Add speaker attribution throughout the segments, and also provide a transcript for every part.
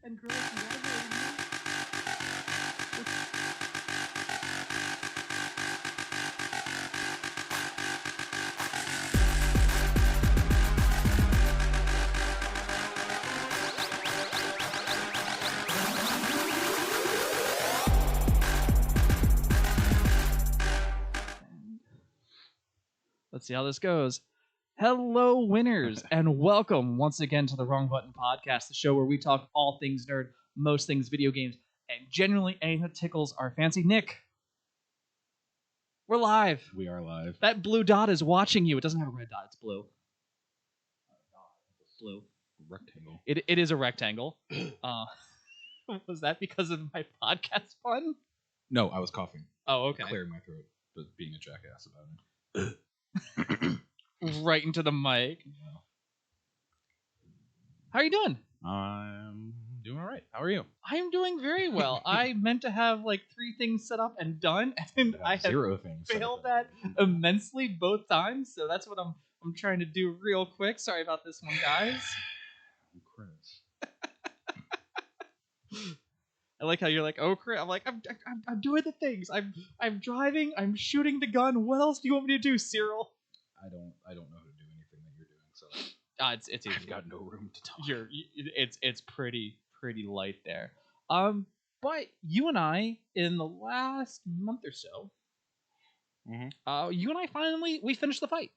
Speaker 1: and girls, congratulating you. Let's see how this goes. Hello, winners, and welcome once again to the Wrong Button Podcast, the show where we talk all things nerd, most things video games, and generally anything that tickles our fancy. Nick, we're live.
Speaker 2: We are live.
Speaker 1: That blue dot is watching you. It doesn't have a red dot. It's blue. Blue.
Speaker 2: Rectangle.
Speaker 1: It is a rectangle. Was that because of my podcast pun?
Speaker 2: No, I was coughing.
Speaker 1: Oh, okay.
Speaker 2: Clearing my throat, but being a jackass about it.
Speaker 1: Right into the mic.
Speaker 2: Yeah.
Speaker 1: How are you doing?
Speaker 2: I'm doing all right. How are you?
Speaker 1: I'm doing very well. I meant to have like 3 things set up and done, and I have
Speaker 2: 0 things.
Speaker 1: failed that immensely both times. So that's what I'm trying to do real quick. Sorry about this one, guys.
Speaker 2: Chris.
Speaker 1: I like how you're like, oh, Chris. I'm like, I'm doing the things. I'm driving. I'm shooting the gun. What else do you want me to do, Cyril?
Speaker 2: I don't know how to do anything that you're doing, so
Speaker 1: It's easy.
Speaker 2: I've got no room to talk.
Speaker 1: It's pretty light there. But you and I in the last month or so, you and I finally we finished the fight.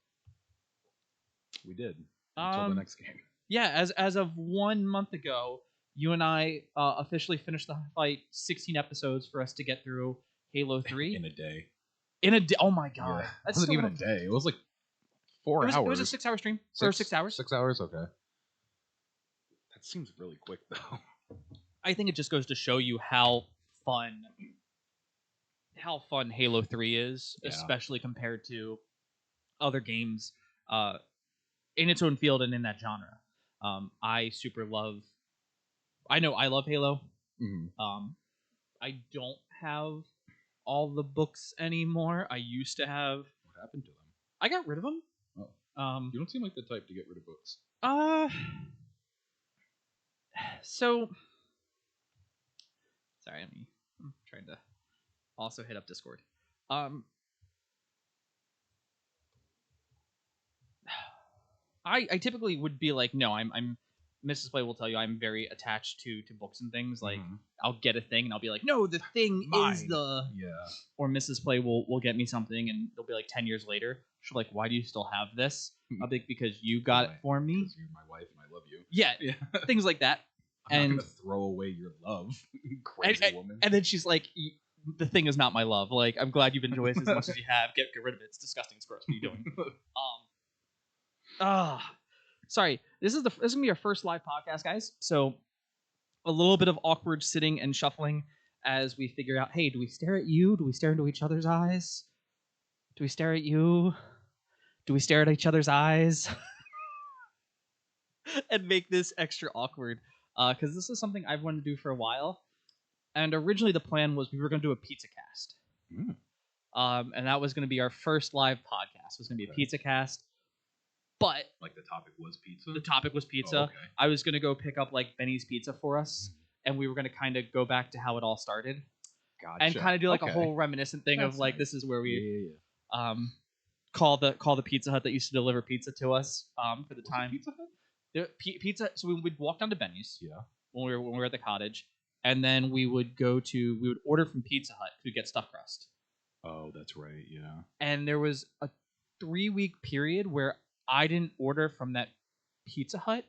Speaker 2: We did until the next game.
Speaker 1: Yeah, as of 1 month ago, you and I officially finished the fight. 16 episodes for us to get through Halo 3
Speaker 2: in a day.
Speaker 1: Oh my god,
Speaker 2: Yeah. It wasn't even a day. It was like 4 hours.
Speaker 1: It was a 6-hour stream. For 6 hours.
Speaker 2: 6 hours. Okay. That seems really quick, though.
Speaker 1: I think it just goes to show you how fun Halo 3 is,
Speaker 2: Yeah.
Speaker 1: especially compared to other games in its own field and in that genre. I know I love Halo.
Speaker 2: Mm-hmm.
Speaker 1: I don't have all the books anymore. I used to have.
Speaker 2: What happened to them?
Speaker 1: I got rid of them.
Speaker 2: Oh. You don't seem like the type to get rid of books.
Speaker 1: So sorry, I'm trying to also hit up Discord. I typically would be like, no, I'm Mrs. Play will tell you I'm very attached to books and things. Like I'll get a thing and I'll be like, no, the thing is the Or Mrs. Play will get me something and it'll be like 10 years later. She'll be like, why do you still have this? I'll be like, because you got it for me.
Speaker 2: Because you're my wife and I love you.
Speaker 1: Yeah. Things like that.
Speaker 2: I'm not gonna throw away your love, crazy woman.
Speaker 1: And then she's like, the thing is not my love. Like, I'm glad you've enjoyed it as much as you have. Get rid of it. It's disgusting. It's gross. What are you doing? Sorry. This is gonna be our first live podcast, guys. So a little bit of awkward sitting and shuffling as we figure out, hey, do we stare at you? Do we stare into each other's eyes? Do we stare at you? Do we stare at each other's eyes? And make this extra awkward. Because this is something I've wanted to do for a while. And originally the plan was we were going to do a pizza cast. And that was going to be our first live podcast. It was going to be a pizza cast. But
Speaker 2: like the topic was pizza?
Speaker 1: The topic was pizza.
Speaker 2: Oh, okay.
Speaker 1: I was going to go pick up like Benny's Pizza for us. And we were going to kind of go back to how it all started.
Speaker 2: Gotcha.
Speaker 1: And kind of do like a whole reminiscent thing of like, this is where we call the Pizza Hut that used to deliver pizza to us for the time.
Speaker 2: Pizza Hut?
Speaker 1: Pizza. So we would walk down to Benny's.
Speaker 2: Yeah.
Speaker 1: When we were at the cottage, and then we would order from Pizza Hut to get stuffed crust.
Speaker 2: Oh, that's right. Yeah.
Speaker 1: And there was a 3-week period where I didn't order from that Pizza Hut,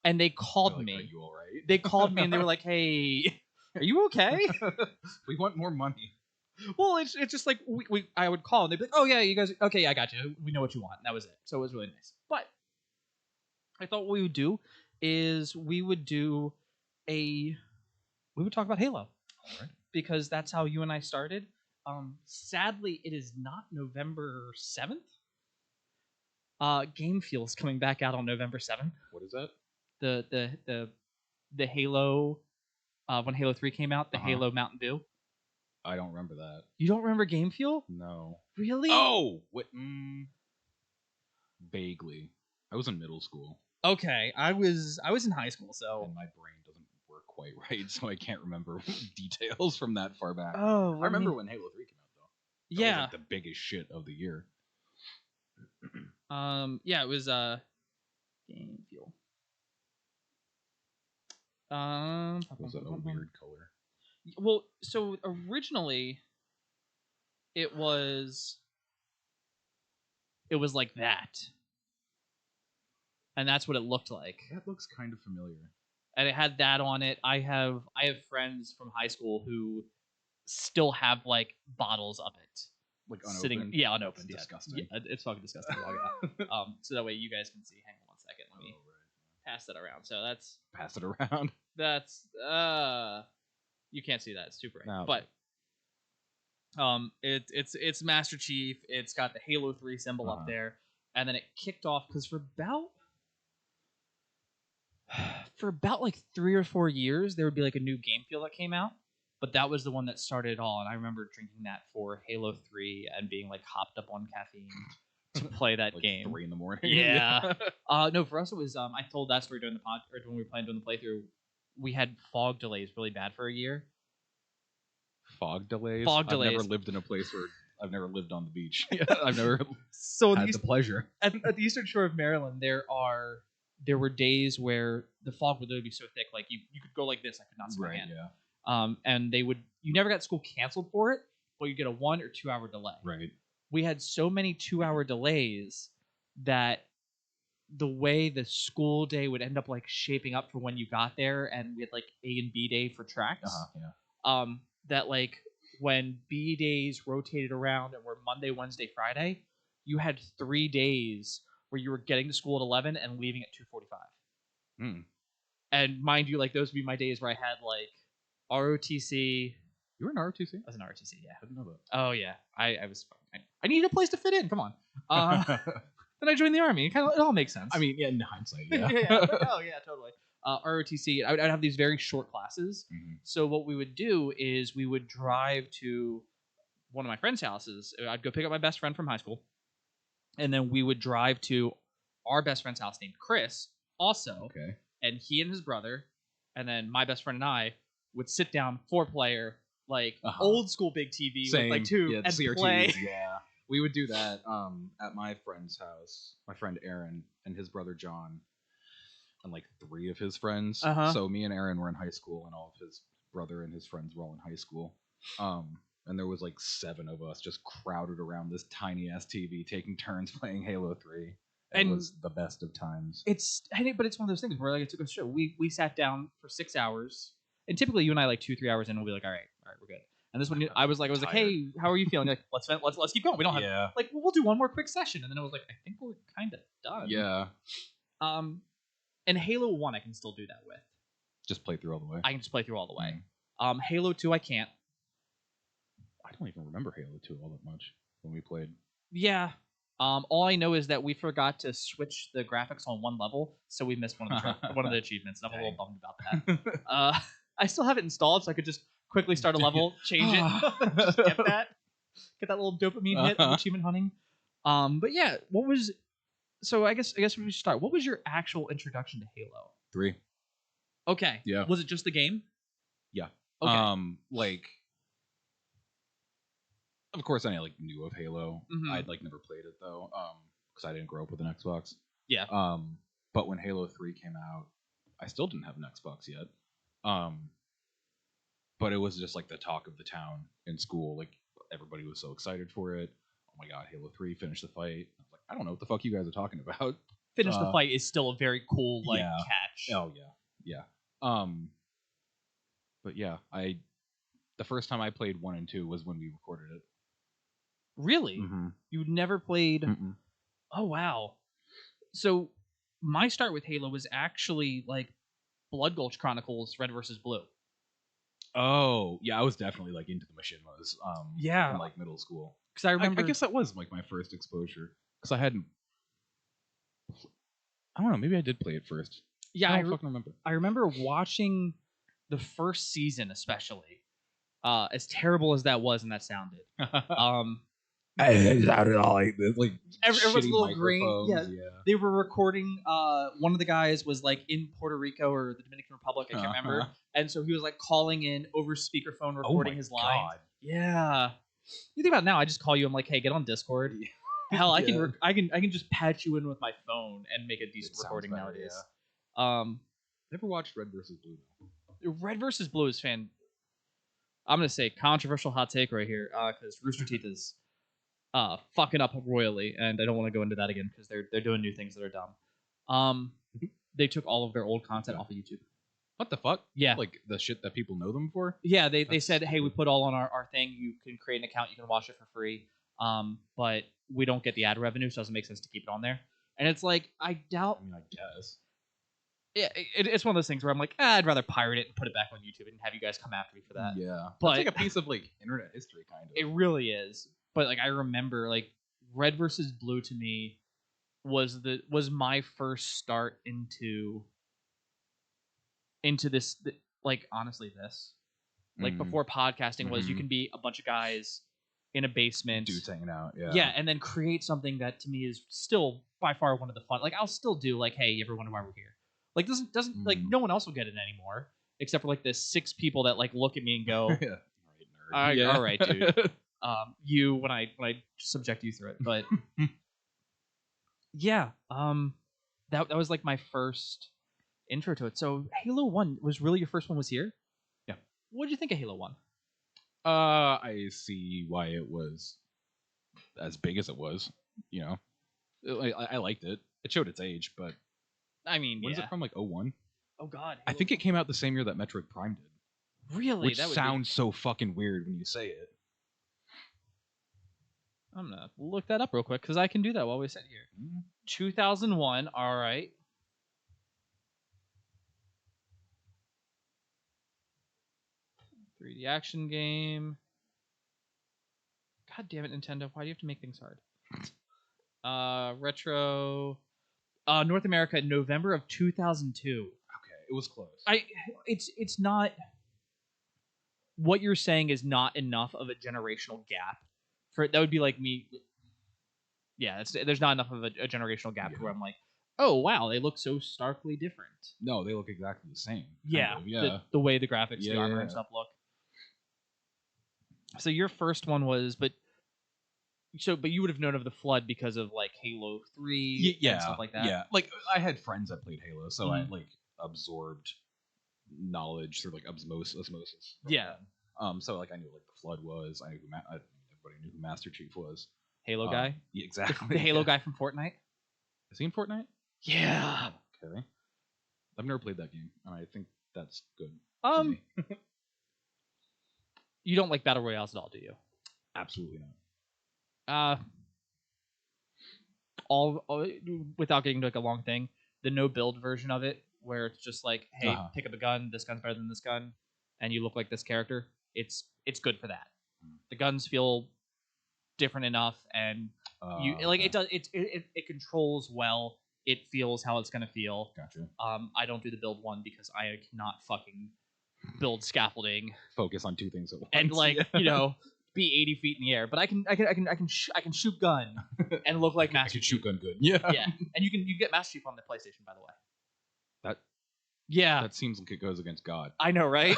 Speaker 1: and they called me.
Speaker 2: Are you all right?
Speaker 1: They called me and they were like, "Hey, are you okay?
Speaker 2: We want more money."
Speaker 1: Well, it's just like I would call and they'd be like, "Oh yeah, you guys, okay, I got you. We know what you want." And that was it. So it was really nice. But I thought what we would do is we would talk about Halo.
Speaker 2: All right.
Speaker 1: Because that's how you and I started. Sadly, it is not November 7th. Game Fuel's coming back out on November 7th.
Speaker 2: What is that?
Speaker 1: The Halo when Halo 3 came out, the Halo Mountain Dew.
Speaker 2: I don't remember that.
Speaker 1: You don't remember Game Fuel?
Speaker 2: No.
Speaker 1: Really?
Speaker 2: Oh, what? Vaguely. I was in middle school.
Speaker 1: Okay, I was in high school, so
Speaker 2: and my brain doesn't work quite right, so I can't remember details from that far back.
Speaker 1: Oh,
Speaker 2: I remember when Halo 3 came out, though. That
Speaker 1: yeah.
Speaker 2: was like the biggest shit of the year.
Speaker 1: Yeah, it was game fuel.
Speaker 2: Was it a weird color?
Speaker 1: Well, so originally it was like that. And that's what it looked like.
Speaker 2: That looks kind of familiar.
Speaker 1: And it had that on it. I have friends from high school who still have like bottles of it.
Speaker 2: Like unopened?
Speaker 1: Sitting, yeah, unopened.
Speaker 2: That's disgusting.
Speaker 1: Yeah, it's fucking disgusting. Yeah. So that way you guys can see. Hang on 1 second. Let me pass that around. So that's
Speaker 2: pass it around.
Speaker 1: That's you can't see that. It's too bright.
Speaker 2: No.
Speaker 1: But it's Master Chief. It's got the Halo 3 symbol up there, and then it kicked off because for about like 3 or 4 years there would be like a new game feel that came out, but that was the one that started it all. And I remember drinking that for Halo 3 and being like hopped up on caffeine to play that
Speaker 2: like
Speaker 1: game.
Speaker 2: 3 a.m.
Speaker 1: Yeah. No, for us it was I told that story during the pod, or when we were playing during the playthrough. We had fog delays really bad for a year.
Speaker 2: Fog delays.
Speaker 1: I've
Speaker 2: never lived in a place where I've never lived on the beach. I've never had the pleasure.
Speaker 1: At the Eastern Shore of Maryland, there were days where the fog would literally be so thick, like you could go like this. I could not see my hand.
Speaker 2: Yeah.
Speaker 1: And you never got school canceled for it, but you get a 1 or 2 hour delay.
Speaker 2: Right.
Speaker 1: We had so many 2-hour delays that the way the school day would end up like shaping up for when you got there, and we had like A and B day for tracks.
Speaker 2: Yeah.
Speaker 1: That like when B days rotated around and were Monday, Wednesday, Friday, you had 3 days where you were getting to school at 11 and leaving at 2:45. And mind you, like those would be my days where I had like ROTC.
Speaker 2: You were in ROTC?
Speaker 1: I was in ROTC, yeah.
Speaker 2: I didn't know that.
Speaker 1: Oh yeah, I was. I needed a place to fit in. Come on. Then I joined the army. It all makes sense.
Speaker 2: I mean, yeah, in hindsight, yeah.
Speaker 1: Oh yeah, totally. ROTC, I'd have these very short classes. So what we would do is we would drive to one of my friends' houses. I'd go pick up my best friend from high school, and then we would drive to our best friend's house named Chris also.
Speaker 2: Okay.
Speaker 1: And he and his brother, and then my best friend and I would sit down 4-player, like old school big TV with like 2 and
Speaker 2: CRTs,
Speaker 1: play.
Speaker 2: Yeah. We would do that at my friend's house. My friend Aaron and his brother John and like 3 of his friends. So me and Aaron were in high school, and all of his brother and his friends were all in high school. And there was like 7 of us just crowded around this tiny ass TV, taking turns playing Halo 3. It was the best of times.
Speaker 1: But it's one of those things where like it took a show. We sat down for 6 hours, and typically you and I like 2-3 hours in, we'll be like, all right, we're good. And this one, I was like, hey, how are you feeling? You're like, let's keep going. We don't have like we'll do one more quick session, and then I was like, I think we're kind of done.
Speaker 2: Yeah.
Speaker 1: And Halo 1, I can still do that with.
Speaker 2: Just play through all the way.
Speaker 1: I can just play through all the way. Halo 2, I can't.
Speaker 2: I don't even remember Halo 2 all that much when we played.
Speaker 1: Yeah. All I know is that we forgot to switch the graphics on one level, so we missed one of the achievements, and I'm a little bummed about that. I still have it installed, so I could just quickly start a level, change it, just get that little dopamine hit of achievement hunting. But yeah, so I guess we should start. What was your actual introduction to Halo?
Speaker 2: 3.
Speaker 1: Okay.
Speaker 2: Yeah.
Speaker 1: Was it just the game?
Speaker 2: Yeah.
Speaker 1: Okay.
Speaker 2: Like, of course, I like knew of Halo. I'd like never played it though, because I didn't grow up with an Xbox.
Speaker 1: Yeah.
Speaker 2: But when Halo 3 came out, I still didn't have an Xbox yet. But it was just like the talk of the town in school. Like everybody was so excited for it. Oh my god, Halo 3, finish the fight. I was like, I don't know what the fuck you guys are talking about.
Speaker 1: Finish the fight is still a very cool catch.
Speaker 2: Oh yeah. But yeah, the first time I played 1 and 2 was when we recorded it.
Speaker 1: Really? You never played? Oh wow. So my start with Halo was actually like Blood Gulch Chronicles Red vs. Blue.
Speaker 2: Oh yeah, I was definitely like into the machinemas. In like middle school.
Speaker 1: Because I remember,
Speaker 2: I guess that was like my first exposure. Because I hadn't. I don't know. Maybe I did play it first.
Speaker 1: Yeah,
Speaker 2: I don't fucking remember.
Speaker 1: I remember watching the first season, especially. As terrible as that was and that sounded.
Speaker 2: sounded all like this, like
Speaker 1: everyone's a
Speaker 2: shitty
Speaker 1: little green.
Speaker 2: microphones.
Speaker 1: Yeah. They were recording. One of the guys was like in Puerto Rico or the Dominican Republic. I can't remember. And so he was like calling in over speakerphone, recording his line. Yeah. You think about it now, I just call you. I'm like, hey, get on Discord. Hell, I can just patch you in with my phone and make a decent recording better, nowadays. Yeah.
Speaker 2: Never watched Red vs. Blue though.
Speaker 1: Red vs. Blue is I'm gonna say controversial hot take right here, because Rooster Teeth is fucking up royally, and I don't want to go into that again because they're doing new things that are dumb. They took all of their old content off of YouTube.
Speaker 2: What the fuck?
Speaker 1: Yeah.
Speaker 2: Like the shit that people know them for?
Speaker 1: Yeah, they said, hey, we put all on our thing. You can create an account. You can watch it for free. But we don't get the ad revenue, so it doesn't make sense to keep it on there. And it's like, I doubt...
Speaker 2: I mean, I guess.
Speaker 1: Yeah, it's one of those things where I'm like, I'd rather pirate it and put it back on YouTube and have you guys come after me for that.
Speaker 2: Yeah.
Speaker 1: But
Speaker 2: it's like a piece of, like, internet history, kind of.
Speaker 1: It really is. But, like, I remember, like, Red versus Blue to me was my first start into this, like, honestly, this. Like, before podcasting was, you can be a bunch of guys in a basement.
Speaker 2: Dudes hanging out, yeah.
Speaker 1: Yeah, and then create something that, to me, is still, by far, one of the fun. Like, I'll still do, like, hey, you ever wonder why we're here? Like, doesn't like, no one else will get it anymore. Except for, like, the 6 people that, like, look at me and go, all right, dude. You, when I subject you through it. But, yeah, that was, like, my first intro to it. So, Halo 1 was really your first one was here?
Speaker 2: Yeah.
Speaker 1: What did you think of Halo 1?
Speaker 2: I see why it was as big as it was, you know. I liked it. It showed its age, but...
Speaker 1: I mean,
Speaker 2: when is it from, like, 01?
Speaker 1: Oh, God.
Speaker 2: I think it came out the same year that Metroid Prime did.
Speaker 1: Really?
Speaker 2: Which sounds so fucking weird when you say it.
Speaker 1: I'm going to look that up real quick, because I can do that while we sit here. 2001, all right. .3D action game. God damn it, Nintendo. Why do you have to make things hard? Retro... North America, November of 2002.
Speaker 2: Okay, it was close.
Speaker 1: It's not... What you're saying is not enough of a generational gap. That would be like me... Yeah, there's not enough of a generational gap where I'm like, oh, wow, they look so starkly different.
Speaker 2: No, they look exactly the same.
Speaker 1: Yeah, the way the graphics, the armor and stuff look. So your first one was... But you would have known of the Flood because of, like, Halo 3 and stuff like that?
Speaker 2: Yeah, like, I had friends that played Halo, so I, like, absorbed knowledge through, like, osmosis.
Speaker 1: Yeah.
Speaker 2: So, like, I knew, like, the Flood was. I knew everybody knew who Master Chief was.
Speaker 1: Halo guy?
Speaker 2: Yeah, exactly.
Speaker 1: The Halo guy from Fortnite?
Speaker 2: Is he in Fortnite?
Speaker 1: Yeah.
Speaker 2: Okay. I've never played that game, and I think that's good.
Speaker 1: You don't like Battle Royales at all, do you?
Speaker 2: Absolutely not.
Speaker 1: All without getting to, like, a long thing, the no build version of it, where it's just like, hey, pick up a gun. This gun's better than this gun, and you look like this character. It's good for that. The guns feel different enough, and it does. It controls well. It feels how it's gonna feel.
Speaker 2: Gotcha.
Speaker 1: I don't do the build one because I cannot fucking build scaffolding.
Speaker 2: Focus on 2 things at once.
Speaker 1: And, like, you know. Be 80 feet in the air, but I can shoot gun and look like Master Chief.
Speaker 2: I can shoot gun good. Yeah.
Speaker 1: Yeah, and you get Master Chief on the PlayStation, by the way.
Speaker 2: That seems like it goes against God.
Speaker 1: I know, right?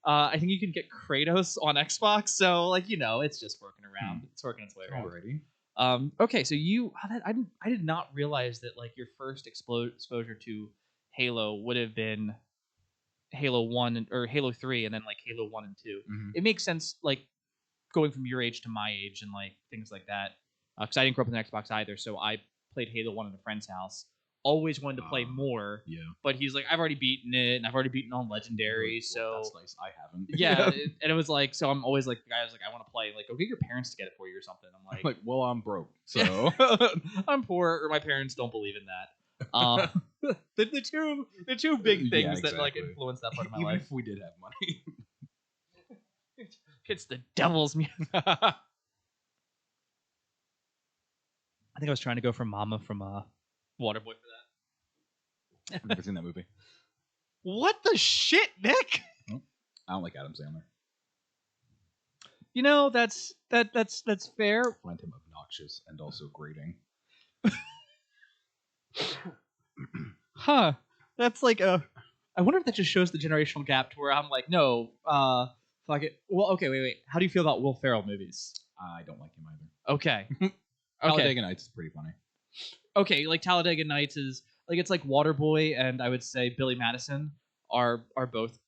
Speaker 1: I think you can get Kratos on Xbox, so, like, you know, it's just working around. It's working its way around.
Speaker 2: Alrighty.
Speaker 1: Okay, so I did not realize that, like, your first exposure to Halo would have been Halo 1 or Halo 3 and then, like, Halo 1 and 2. It makes sense, like, going from your age to my age and, like, things like that, because I didn't grow up with an Xbox either, so I played Halo 1 at a friend's house. Always wanted to play more, but he's like, I've already beaten it, and I've already beaten on Legendary, so...
Speaker 2: That's nice, I haven't.
Speaker 1: Yeah, and it was like, so I'm always like, the guy was like, I want to play, like, go get your parents to get it for you or something. I'm like,
Speaker 2: well, I'm broke, so...
Speaker 1: I'm poor, or my parents don't believe in that. The two big things that, like, influence that part of my life.
Speaker 2: Even if we did have money.
Speaker 1: It's the devil's music. I think I was trying to go for Mama from Waterboy for that.
Speaker 2: I've never seen that movie.
Speaker 1: What the shit, Nick?
Speaker 2: I don't like Adam Sandler.
Speaker 1: You know, that's fair.
Speaker 2: I find him obnoxious and also grating.
Speaker 1: Huh. That's like a. I wonder if that just shows the generational gap to where I'm like, no, fuck it. Well, okay, wait. How do you feel about Will Ferrell movies?
Speaker 2: I don't like him either.
Speaker 1: Okay.
Speaker 2: Talladega Nights is pretty funny.
Speaker 1: Okay, like Talladega Nights is like it's like Waterboy and I would say Billy Madison are both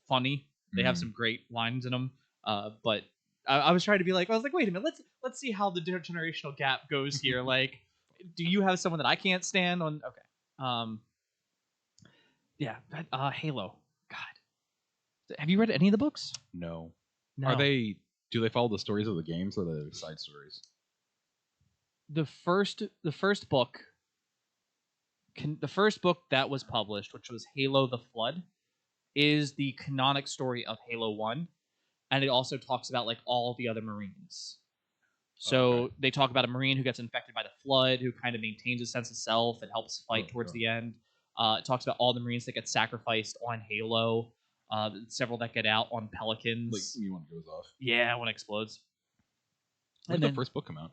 Speaker 1: funny. They have some great lines in them. But I was trying to be like, I was like, wait a minute, let's see how the generational gap goes here. Like, do you have someone that I can't stand on? Okay. Yeah. Halo. God. Have you read any of the books?
Speaker 2: No.
Speaker 1: No.
Speaker 2: Do they follow the stories of the games or the side stories?
Speaker 1: The first book the first book that was published, which was Halo the Flood, is the canonic story of Halo 1, and it also talks about like all the other Marines. So they talk about a Marine who gets infected by the Flood, who kind of maintains a sense of self and helps fight towards the end. It talks about all the Marines that get sacrificed on Halo, several that get out on Pelicans.
Speaker 2: Like when it goes off.
Speaker 1: Yeah, when it explodes.
Speaker 2: When did the first book come out?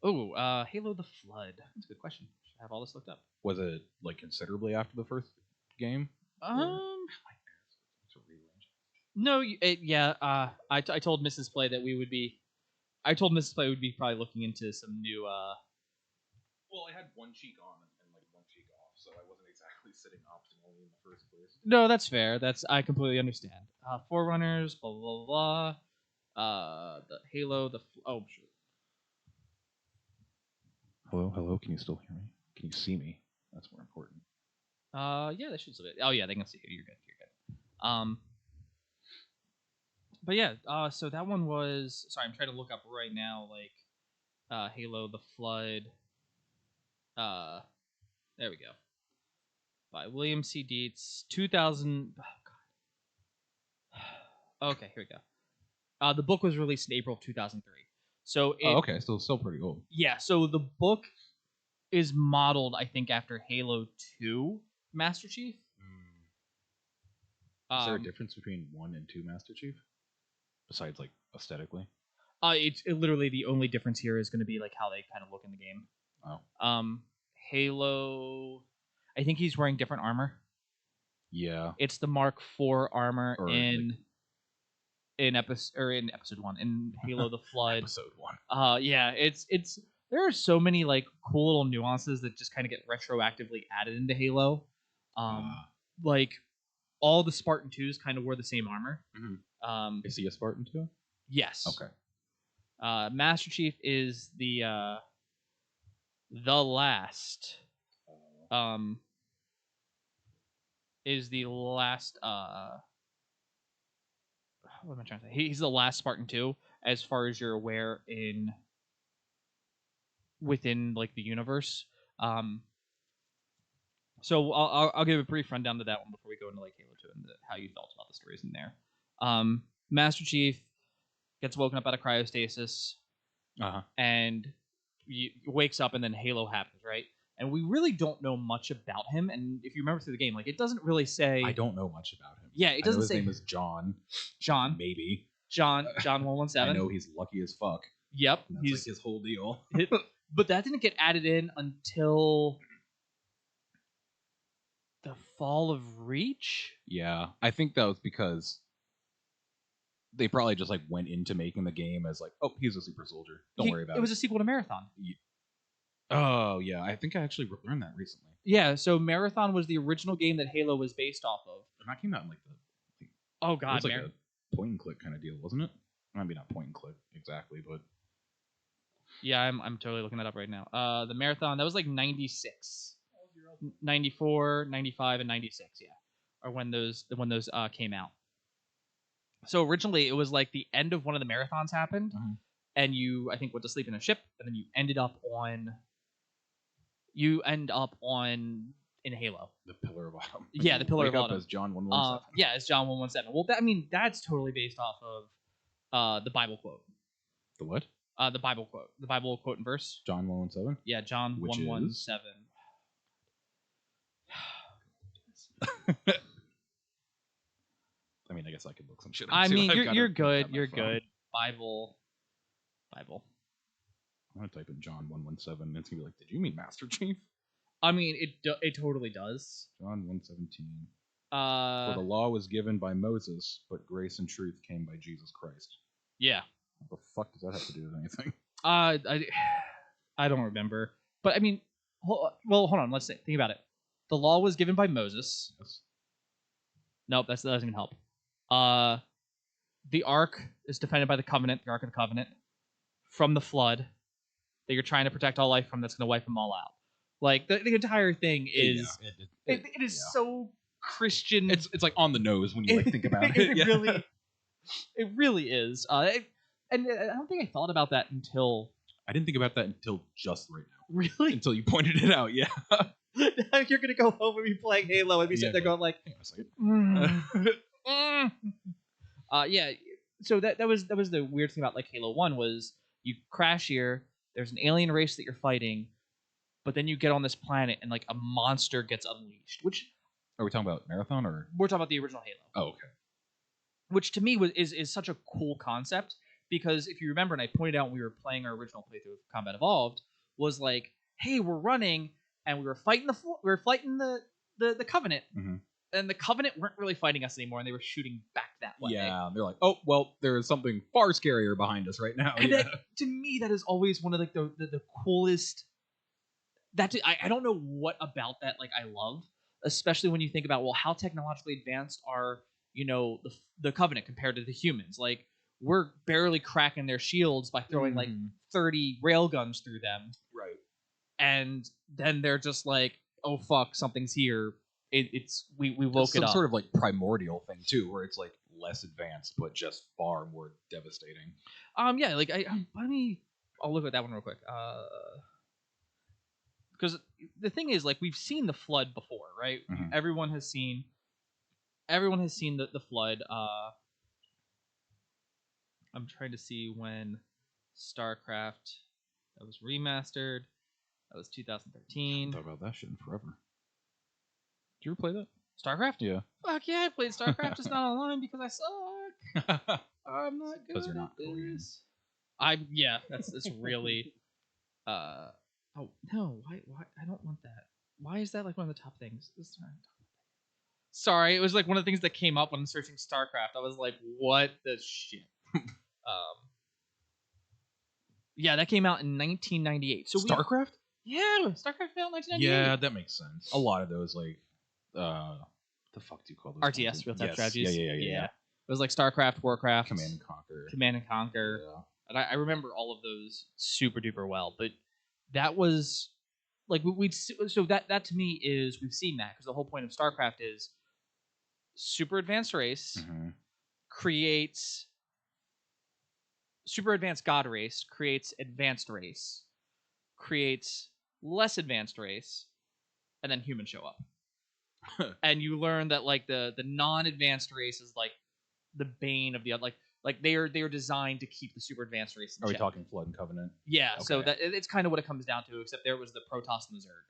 Speaker 1: Oh, Halo the Flood. That's a good question. Should have all this looked up.
Speaker 2: Was it like considerably after the first game?
Speaker 1: No, I told Mrs. Play that we would be. I told Mrs. Play we'd be probably looking into some new.
Speaker 2: Well, I had one cheek on and like one cheek off, so I wasn't exactly sitting optimally in the first place.
Speaker 1: No, that's fair. I completely understand. Forerunners, blah blah blah. The Halo, oh sure.
Speaker 2: Hello. Can you still hear me? Can you see me? That's more important.
Speaker 1: Yeah, they should still be. Oh yeah, they can see you. You're good. But yeah, so that one was. Sorry, I'm trying to look up right now, like, Halo: The Flood. There we go. By William C. Dietz, 2000. Oh God. Okay, here we go. The book was released in April of 2003. So
Speaker 2: okay, so it's still pretty old.
Speaker 1: Yeah, so the book is modeled, I think, after Halo 2 Master Chief.
Speaker 2: Is there a difference between 1 and 2 Master Chief? Besides, like, aesthetically?
Speaker 1: It's literally the only difference here is going to be, like, how they kind of look in the game.
Speaker 2: Oh.
Speaker 1: Halo... I think he's wearing different armor.
Speaker 2: Yeah.
Speaker 1: It's the Mark IV armor in episode 1 in Halo the Flood.
Speaker 2: Episode 1.
Speaker 1: Yeah, it's there are so many like cool little nuances that just kind of get retroactively added into Halo. Like all the Spartan 2s kind of wore the same armor.
Speaker 2: Is he a Spartan 2?
Speaker 1: Yes.
Speaker 2: Okay.
Speaker 1: Master Chief is the last what am I trying to say? He's the last Spartan 2 as far as you're aware within like the universe. So I'll give a brief rundown to that one before we go into like Halo 2 and how you felt about the stories in there. Master Chief gets woken up out of cryostasis, and he wakes up, and then Halo happens, right? And we really don't know much about him. And if you remember through the game, like it doesn't really say.
Speaker 2: I don't know much about him.
Speaker 1: Yeah, it doesn't say.
Speaker 2: His name is John.
Speaker 1: John.
Speaker 2: Maybe.
Speaker 1: John 117.
Speaker 2: I know he's lucky as fuck.
Speaker 1: Yep.
Speaker 2: That's like his whole deal.
Speaker 1: But that didn't get added in until the Fall of Reach?
Speaker 2: Yeah. I think that was because they probably just like went into making the game as like, oh, he's a super soldier. Don't worry about it.
Speaker 1: It was a sequel to Marathon.
Speaker 2: Oh, yeah. I think I actually learned that recently.
Speaker 1: Yeah, so Marathon was the original game that Halo was based off of.
Speaker 2: And that came out in like
Speaker 1: oh god,
Speaker 2: it was like a point and click kind of deal, wasn't it? I mean, not point and click exactly, but
Speaker 1: yeah, I'm totally looking that up right now. The Marathon, that was like 96. 94, 95, and 96, yeah. Or when those came out. So originally it was like the end of one of the marathons happened, and you, I think, went to sleep in a ship, and then you end up on in Halo.
Speaker 2: The Pillar of Autumn.
Speaker 1: Yeah, the Pillar of Autumn.
Speaker 2: As John 117.
Speaker 1: Yeah, as John 117. Well, that's totally based off of the Bible quote.
Speaker 2: The what?
Speaker 1: The Bible quote. The Bible quote and verse.
Speaker 2: John 117?
Speaker 1: Yeah, John 117.
Speaker 2: I mean, I guess I could look some shit.
Speaker 1: I mean, you're good. You're good. Bible.
Speaker 2: I'm gonna type in John 1:17, and it's gonna be like, did you mean Master Chief?
Speaker 1: I mean, it totally does.
Speaker 2: John 1:17. For the law was given by Moses, but grace and truth came by Jesus Christ.
Speaker 1: Yeah.
Speaker 2: What the fuck does that have to do with anything?
Speaker 1: I don't remember. But I mean, hold on. Let's think about it. The law was given by Moses.
Speaker 2: Yes.
Speaker 1: Nope, that doesn't even help. The Ark is defended by the Covenant, the Ark of the Covenant, from the flood that you're trying to protect all life from. That's going to wipe them all out. Like the entire thing is, it is so Christian.
Speaker 2: It's like on the nose when you like think about it.
Speaker 1: It really is. And I don't think I thought about that until.
Speaker 2: I didn't think about that until just right now.
Speaker 1: Really?
Speaker 2: Until you pointed it out. Yeah.
Speaker 1: Now you're gonna go home and be playing Halo and be sitting there going like,
Speaker 2: hang on a second.
Speaker 1: Yeah. So that was the weird thing about like Halo 1 was you crash here. There's an alien race that you're fighting, but then you get on this planet and like a monster gets unleashed. Which
Speaker 2: are we talking about Marathon or
Speaker 1: we're talking about the original Halo?
Speaker 2: Oh, okay.
Speaker 1: Which to me is such a cool concept because if you remember, and I pointed out when we were playing our original playthrough of Combat Evolved, was like, hey, we're running and we were fighting the Covenant. Mm-hmm. And the Covenant weren't really fighting us anymore, and they were shooting back that way.
Speaker 2: Yeah, they're like, oh, well, there is something far scarier behind us right now.
Speaker 1: And to me, that is always one of like the coolest. I don't know what about that like I love, especially when you think about, well, how technologically advanced are the Covenant compared to the humans? Like we're barely cracking their shields by throwing like 30 railguns through them,
Speaker 2: right?
Speaker 1: And then they're just like, oh fuck, something's here. We woke it up.
Speaker 2: Some sort of like primordial thing too, where it's like less advanced but just far more devastating.
Speaker 1: Yeah, like I'll look at that one real quick. Because the thing is, like, we've seen the flood before, right? Mm-hmm. Everyone has seen the flood. I'm trying to see when StarCraft that was remastered. That was 2013.
Speaker 2: I thought about that shit in forever. Did you ever play that?
Speaker 1: StarCraft?
Speaker 2: Yeah.
Speaker 1: Fuck yeah, I played StarCraft, just not online because I suck. I'm not good.
Speaker 2: Because you're not Korean.
Speaker 1: That's really. Oh no! Why? I don't want that. Why is that like one of the top things? Sorry, it was like one of the things that came up when searching StarCraft. I was like, what the shit? Yeah, that came out in 1998. So
Speaker 2: StarCraft?
Speaker 1: Yeah, StarCraft came out in 1998.
Speaker 2: Yeah, that makes sense. A lot of those like the fuck do you call those?
Speaker 1: RTS, real-time strategies.
Speaker 2: Yeah.
Speaker 1: It was like StarCraft, Warcraft,
Speaker 2: Command and Conquer.
Speaker 1: Yeah. And I remember all of those super duper well. But that was like so that to me is we've seen that because the whole point of StarCraft is super advanced race creates super advanced god race creates advanced race creates less advanced race, and then humans show up. And you learn that like the non-advanced race is like the bane of the other. Like they are designed to keep the super advanced race in
Speaker 2: check. Are we
Speaker 1: check.
Speaker 2: talking Flood and Covenant?
Speaker 1: Yeah, okay. So that it's kind of what it comes down to, except there was the Protoss and the Zerg.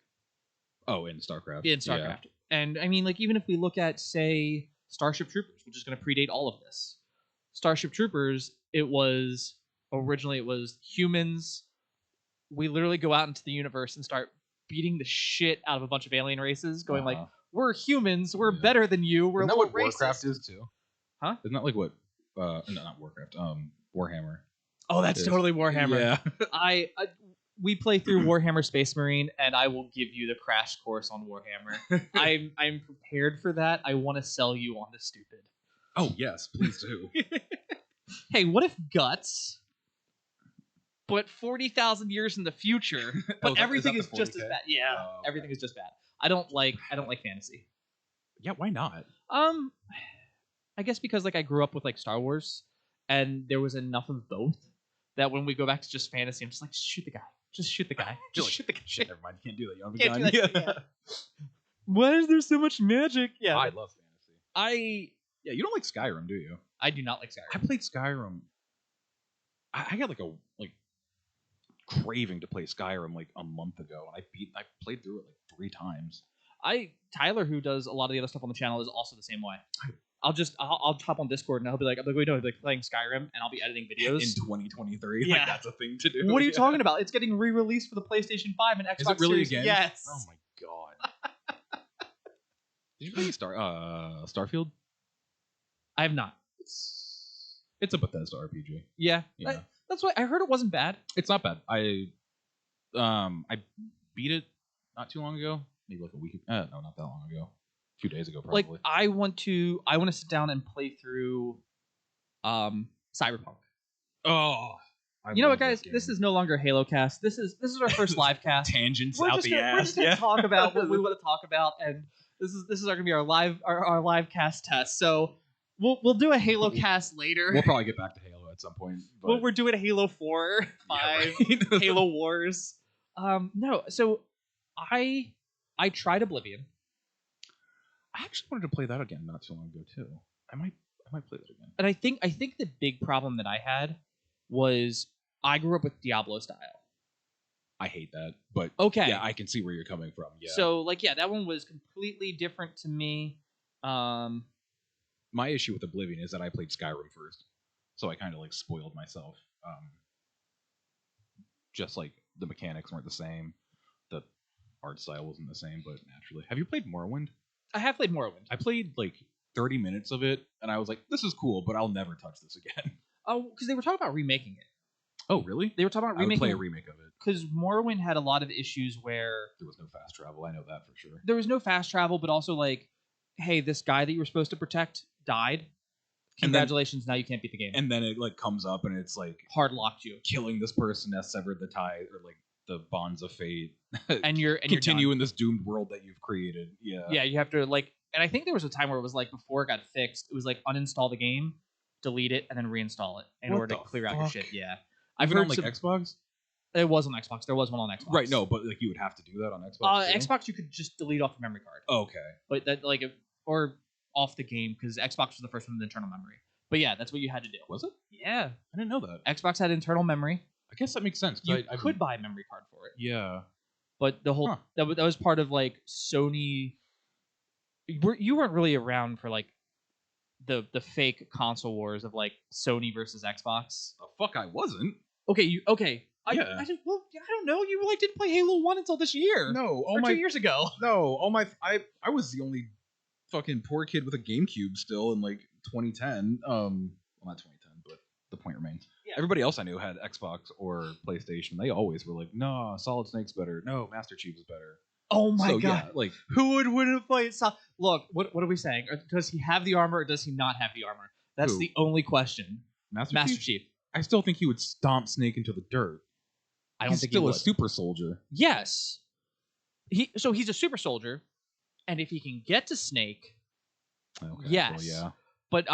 Speaker 2: Oh, in StarCraft.
Speaker 1: In StarCraft. Yeah. And I mean, like even if we look at say Starship Troopers, which is going to predate all of this, Starship Troopers, originally it was humans. We literally go out into the universe and start beating the shit out of a bunch of alien races, going like, we're humans, we're better than you, we're
Speaker 2: Isn't that what Warcraft is too?
Speaker 1: Huh?
Speaker 2: Isn't that like what no, not Warcraft, Warhammer.
Speaker 1: Oh, that's totally Warhammer.
Speaker 2: Yeah.
Speaker 1: We play through Warhammer Space Marine, and I will give you the crash course on Warhammer. I'm prepared for that. I want to sell you on the stupid.
Speaker 2: Oh yes, please do.
Speaker 1: Hey, what if Guts? But 40,000 years in the future, but everything is just as bad. Yeah, okay. Everything is just bad. I don't like fantasy.
Speaker 2: Yeah, why not?
Speaker 1: I guess because like I grew up with like Star Wars, and there was enough of both that when we go back to just fantasy, I'm just like, shoot the guy. Just shoot the guy. Just shoot the guy.
Speaker 2: Shit, never mind. You can't do that. You don't have a gun.
Speaker 1: Yeah. Why is there so much magic? Yeah,
Speaker 2: I love fantasy. Yeah, you don't like Skyrim, do you?
Speaker 1: I do not like Skyrim.
Speaker 2: I played Skyrim. I got like craving to play Skyrim like a month ago, and I played through it like 3 times.
Speaker 1: Tyler, who does a lot of the other stuff on the channel, is also the same way. I'll hop on Discord and I'll be like, wait, no, like playing Skyrim, and I'll be editing videos
Speaker 2: in 2023.
Speaker 1: Yeah.
Speaker 2: Like that's a thing to do.
Speaker 1: What are you talking about? It's getting re-released for the PlayStation 5 and Xbox
Speaker 2: Is it really
Speaker 1: Series.
Speaker 2: again?
Speaker 1: Yes.
Speaker 2: Oh my god. Did you play Starfield?
Speaker 1: I have not.
Speaker 2: It's a Bethesda RPG.
Speaker 1: Yeah.
Speaker 2: Yeah.
Speaker 1: That's why I heard it wasn't bad.
Speaker 2: It's not bad. I beat it not too long ago. Maybe like a week. No, not that long ago. A few days ago, probably.
Speaker 1: Like I want to sit down and play through Cyberpunk.
Speaker 2: Oh,
Speaker 1: you know what, guys? This is no longer Halo Cast. This is our first live cast.
Speaker 2: Tangents
Speaker 1: We're
Speaker 2: out
Speaker 1: just
Speaker 2: the
Speaker 1: gonna,
Speaker 2: ass.
Speaker 1: We're just gonna talk about what we want to talk about, and this is gonna be our live cast test. So we'll do a Halo cast later.
Speaker 2: We'll probably get back to Halo at some point. But...
Speaker 1: Well, we're doing Halo 4, 5, right? Halo Wars. No, so I tried Oblivion.
Speaker 2: I actually wanted to play that again not too long ago too. I might play that again.
Speaker 1: And I think the big problem that I had was I grew up with Diablo style.
Speaker 2: I hate that, but
Speaker 1: okay,
Speaker 2: yeah, I can see where you're coming from. Yeah.
Speaker 1: So that one was completely different to me.
Speaker 2: My issue with Oblivion is that I played Skyrim first, so I kind of like spoiled myself. Just like the mechanics weren't the same, the art style wasn't the same, but naturally. Have you played Morrowind?
Speaker 1: I have played Morrowind.
Speaker 2: I played like 30 minutes of it, and I was like, this is cool, but I'll never touch this again.
Speaker 1: Oh, because they were talking about remaking it.
Speaker 2: Oh, really?
Speaker 1: They were talking about remaking.
Speaker 2: I would play a remake of it.
Speaker 1: Because Morrowind had a lot of issues where...
Speaker 2: There was no fast travel, I know that for sure.
Speaker 1: There was no fast travel, but also like, hey, this guy that you were supposed to protect died. Congratulations, now you can't beat the game.
Speaker 2: And then it like comes up and it's like...
Speaker 1: hard locked you.
Speaker 2: Killing this person has severed the tie, or like the bonds of fate.
Speaker 1: and you're
Speaker 2: continue in this doomed world that you've created. Yeah.
Speaker 1: Yeah, you have to like... And I think there was a time where it was like, before it got fixed, it was like uninstall the game, delete it, and then reinstall it in order to clear out your shit. Yeah.
Speaker 2: I've heard on like Xbox?
Speaker 1: It was on Xbox. There was one on Xbox.
Speaker 2: Right, no, but like you would have to do that on Xbox.
Speaker 1: Xbox, you could just delete off the memory card.
Speaker 2: Oh, okay.
Speaker 1: But that or off the game, because Xbox was the first one with internal memory. But yeah, that's what you had to do.
Speaker 2: Was it?
Speaker 1: Yeah.
Speaker 2: I didn't know that.
Speaker 1: Xbox had internal memory.
Speaker 2: I guess that makes sense.
Speaker 1: You could buy a memory card for it.
Speaker 2: Yeah.
Speaker 1: But the whole that was part of like Sony. You weren't really around for like the fake console wars of like Sony versus Xbox.
Speaker 2: Oh, fuck, I wasn't.
Speaker 1: Okay.
Speaker 2: Yeah.
Speaker 1: I don't know. You like didn't play Halo 1 until this year.
Speaker 2: No,
Speaker 1: 2 years ago.
Speaker 2: No, I was the only fucking poor kid with a GameCube still in like 2010. Well, not 2010, but the point remains. Yeah. Everybody else I knew had Xbox or PlayStation. They always were like, "No, Solid Snake's better. No, Master Chief is better."
Speaker 1: Oh my god!
Speaker 2: Yeah, like,
Speaker 1: who would win a fight? Look, what are we saying? Does he have the armor or does he not have the armor? That's the only question.
Speaker 2: Master Chief. I still think he would stomp Snake into the dirt.
Speaker 1: I don't think
Speaker 2: he's still
Speaker 1: he would.
Speaker 2: A super soldier.
Speaker 1: Yes. He's a super soldier, and if he can get to Snake,
Speaker 2: okay,
Speaker 1: yes.
Speaker 2: Well, yeah.
Speaker 1: But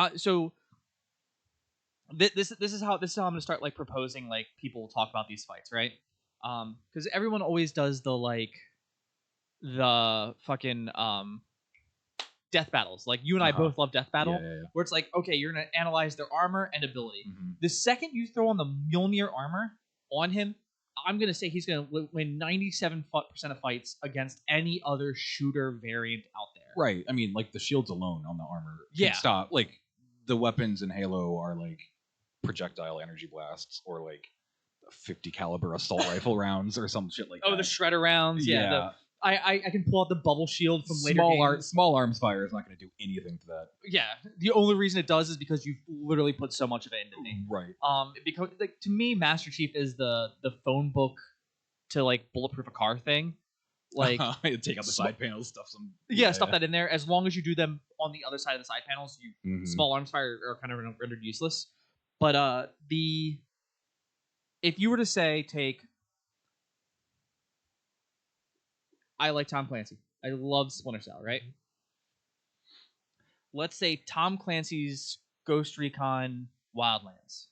Speaker 1: this is how I'm gonna start like proposing like people talk about these fights, right? Because everyone always does the fucking death battles. Like you and I both love death battle, where it's like, okay, you're gonna analyze their armor and ability. Mm-hmm. The second you throw on the Mjolnir armor on him, I'm gonna say he's gonna win 97% of fights against any other shooter variant out there.
Speaker 2: Right. I mean, like the shields alone on the armor can stop. Like the weapons in Halo are like projectile energy blasts or like 50 caliber assault rifle rounds or some shit like that.
Speaker 1: Oh, the shredder rounds. Yeah. I can pull out the bubble shield from later games.
Speaker 2: Small arms fire is not going to do anything to that.
Speaker 1: Yeah, the only reason it does is because you've literally put so much of it into me.
Speaker 2: Right.
Speaker 1: Because like to me, Master Chief is the phone book to like bulletproof a car thing. Like
Speaker 2: take out the side panels, stuff
Speaker 1: stuff that in there. As long as you do them on the other side of the side panels, small arms fire are kind of rendered useless. But if you were to say I like Tom Clancy. I love Splinter Cell, right? Let's say Tom Clancy's Ghost Recon Wildlands.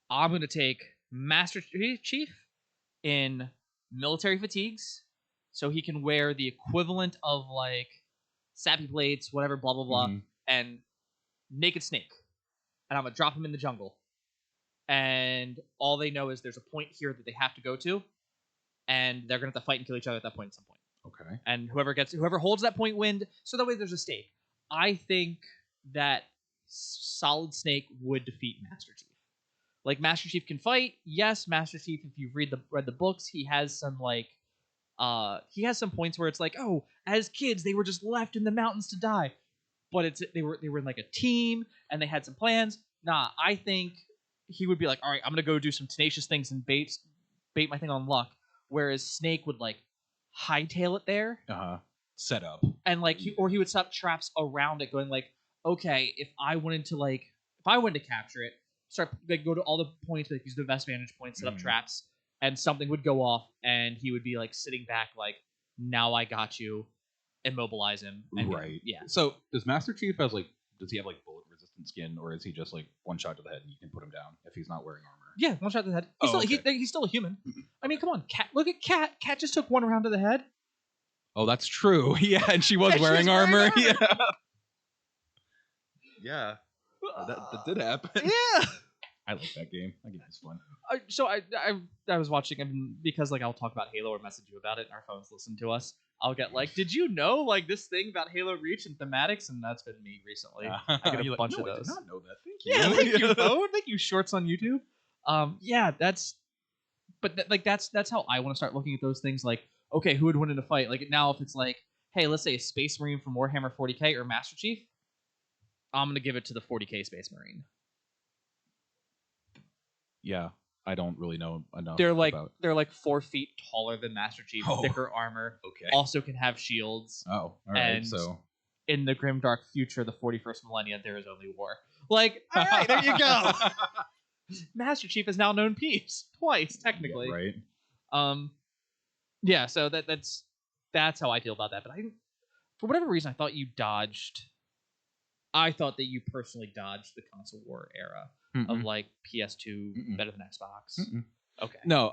Speaker 1: I'm going to take Master Chief in military fatigues so he can wear the equivalent of like sappy plates, whatever, blah, blah, blah, and Naked Snake. And I'm going to drop him in the jungle. And all they know is there's a point here that they have to go to. And they're going to have to fight and kill each other at that point at some point.
Speaker 2: Okay.
Speaker 1: And whoever holds that point wins. So that way there's a stake. I think that Solid Snake would defeat Master Chief. Like Master Chief can fight. Yes, Master Chief. If you've read the books, he has some points where it's like, oh, as kids they were just left in the mountains to die, but they were in like a team and they had some plans. Nah, I think he would be like, all right, I'm gonna go do some tenacious things and bait my thing on luck. Whereas Snake would like hightail it there,
Speaker 2: set up,
Speaker 1: and like he would set up traps around it, going like, okay, if I wanted to capture it, start like go to all the points, like use the best vantage points, set up traps, and something would go off, and he would be like sitting back, like, now I got you, immobilize him, and
Speaker 2: right?
Speaker 1: Yeah.
Speaker 2: So does Master Chief does he have like bullet resistant skin, or is he just like one shot to the head and you can put him down if he's not wearing armor?
Speaker 1: Yeah, one shot to the head. He's still a human. I mean, come on, Cat. Look at Cat. Cat just took one round to the head.
Speaker 2: Oh, that's true. Yeah, and she was wearing armor. Yeah. Yeah. That did happen.
Speaker 1: Yeah.
Speaker 2: I like that game. That game was fun.
Speaker 1: So I was watching, because like I'll talk about Halo or message you about it, and our phones listen to us. I'll get like, did you know like this thing about Halo Reach and thematics? And that's been me recently. I get a bunch of those.
Speaker 2: I did not know that. Thank you.
Speaker 1: Yeah, thank you, phone. Thank you, shorts on YouTube. Yeah, that's how I want to start looking at those things. Like, okay, who would win in a fight? Like now, if it's like, hey, let's say a Space Marine from Warhammer 40k or Master Chief, I'm gonna give it to the 40k Space Marine.
Speaker 2: Yeah, I don't really know enough.
Speaker 1: They're like 4 feet taller than Master Chief, thicker armor.
Speaker 2: Okay.
Speaker 1: Also can have shields.
Speaker 2: Oh, all right. And so
Speaker 1: in the grimdark future, the 41st millennia, there is only war. Like, all right, there you go. Master Chief has now known peace twice, technically.
Speaker 2: Yeah, right.
Speaker 1: Yeah. So that's how I feel about that. But for whatever reason, I thought that you personally dodged the console war era of like PS2 better than Xbox. Okay.
Speaker 2: No.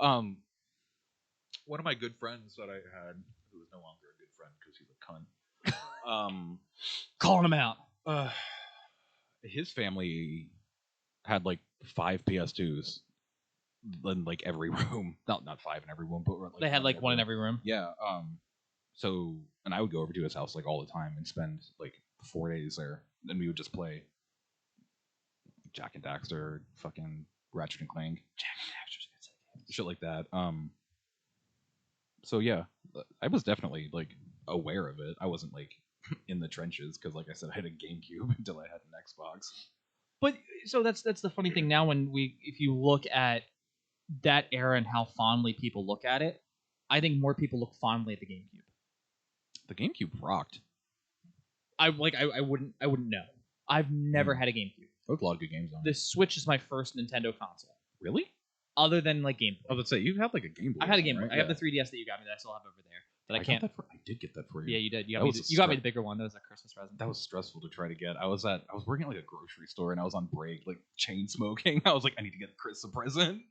Speaker 2: One of my good friends that I had, who is no longer a good friend because he's a cunt.
Speaker 1: Calling him out.
Speaker 2: His family had like 5 PS2s in like every room. Not 5 in every room, but like
Speaker 1: they had like one in every room.
Speaker 2: Yeah. So, and I would go over to his house like all the time and spend like 4 days there, and we would just play Jack and Daxter, fucking Ratchet and Clank,
Speaker 1: Jack and Daxter's a good
Speaker 2: shit like that. So yeah, I was definitely like aware of it. I wasn't like in the trenches because, like I said, I had a GameCube until I had an Xbox.
Speaker 1: But so that's the funny thing now if you look at that era and how fondly people look at it, I think more people look fondly at the GameCube.
Speaker 2: The GameCube rocked.
Speaker 1: I wouldn't know. I've never had a GameCube.
Speaker 2: There was a lot of good games on it.
Speaker 1: The Switch is my first Nintendo console.
Speaker 2: Really?
Speaker 1: Other than like Game Boy.
Speaker 2: I would say you had like a Game Boy.
Speaker 1: I had a Game Boy.
Speaker 2: Right?
Speaker 1: I have the 3DS that you got me that I still have over there. But I can't.
Speaker 2: I did get that for you.
Speaker 1: Yeah, you did. You got me the bigger one. That was a Christmas present.
Speaker 2: That was stressful to try to get. I was working at like a grocery store and I was on break, like chain smoking. I was like, I need to get Chris a present.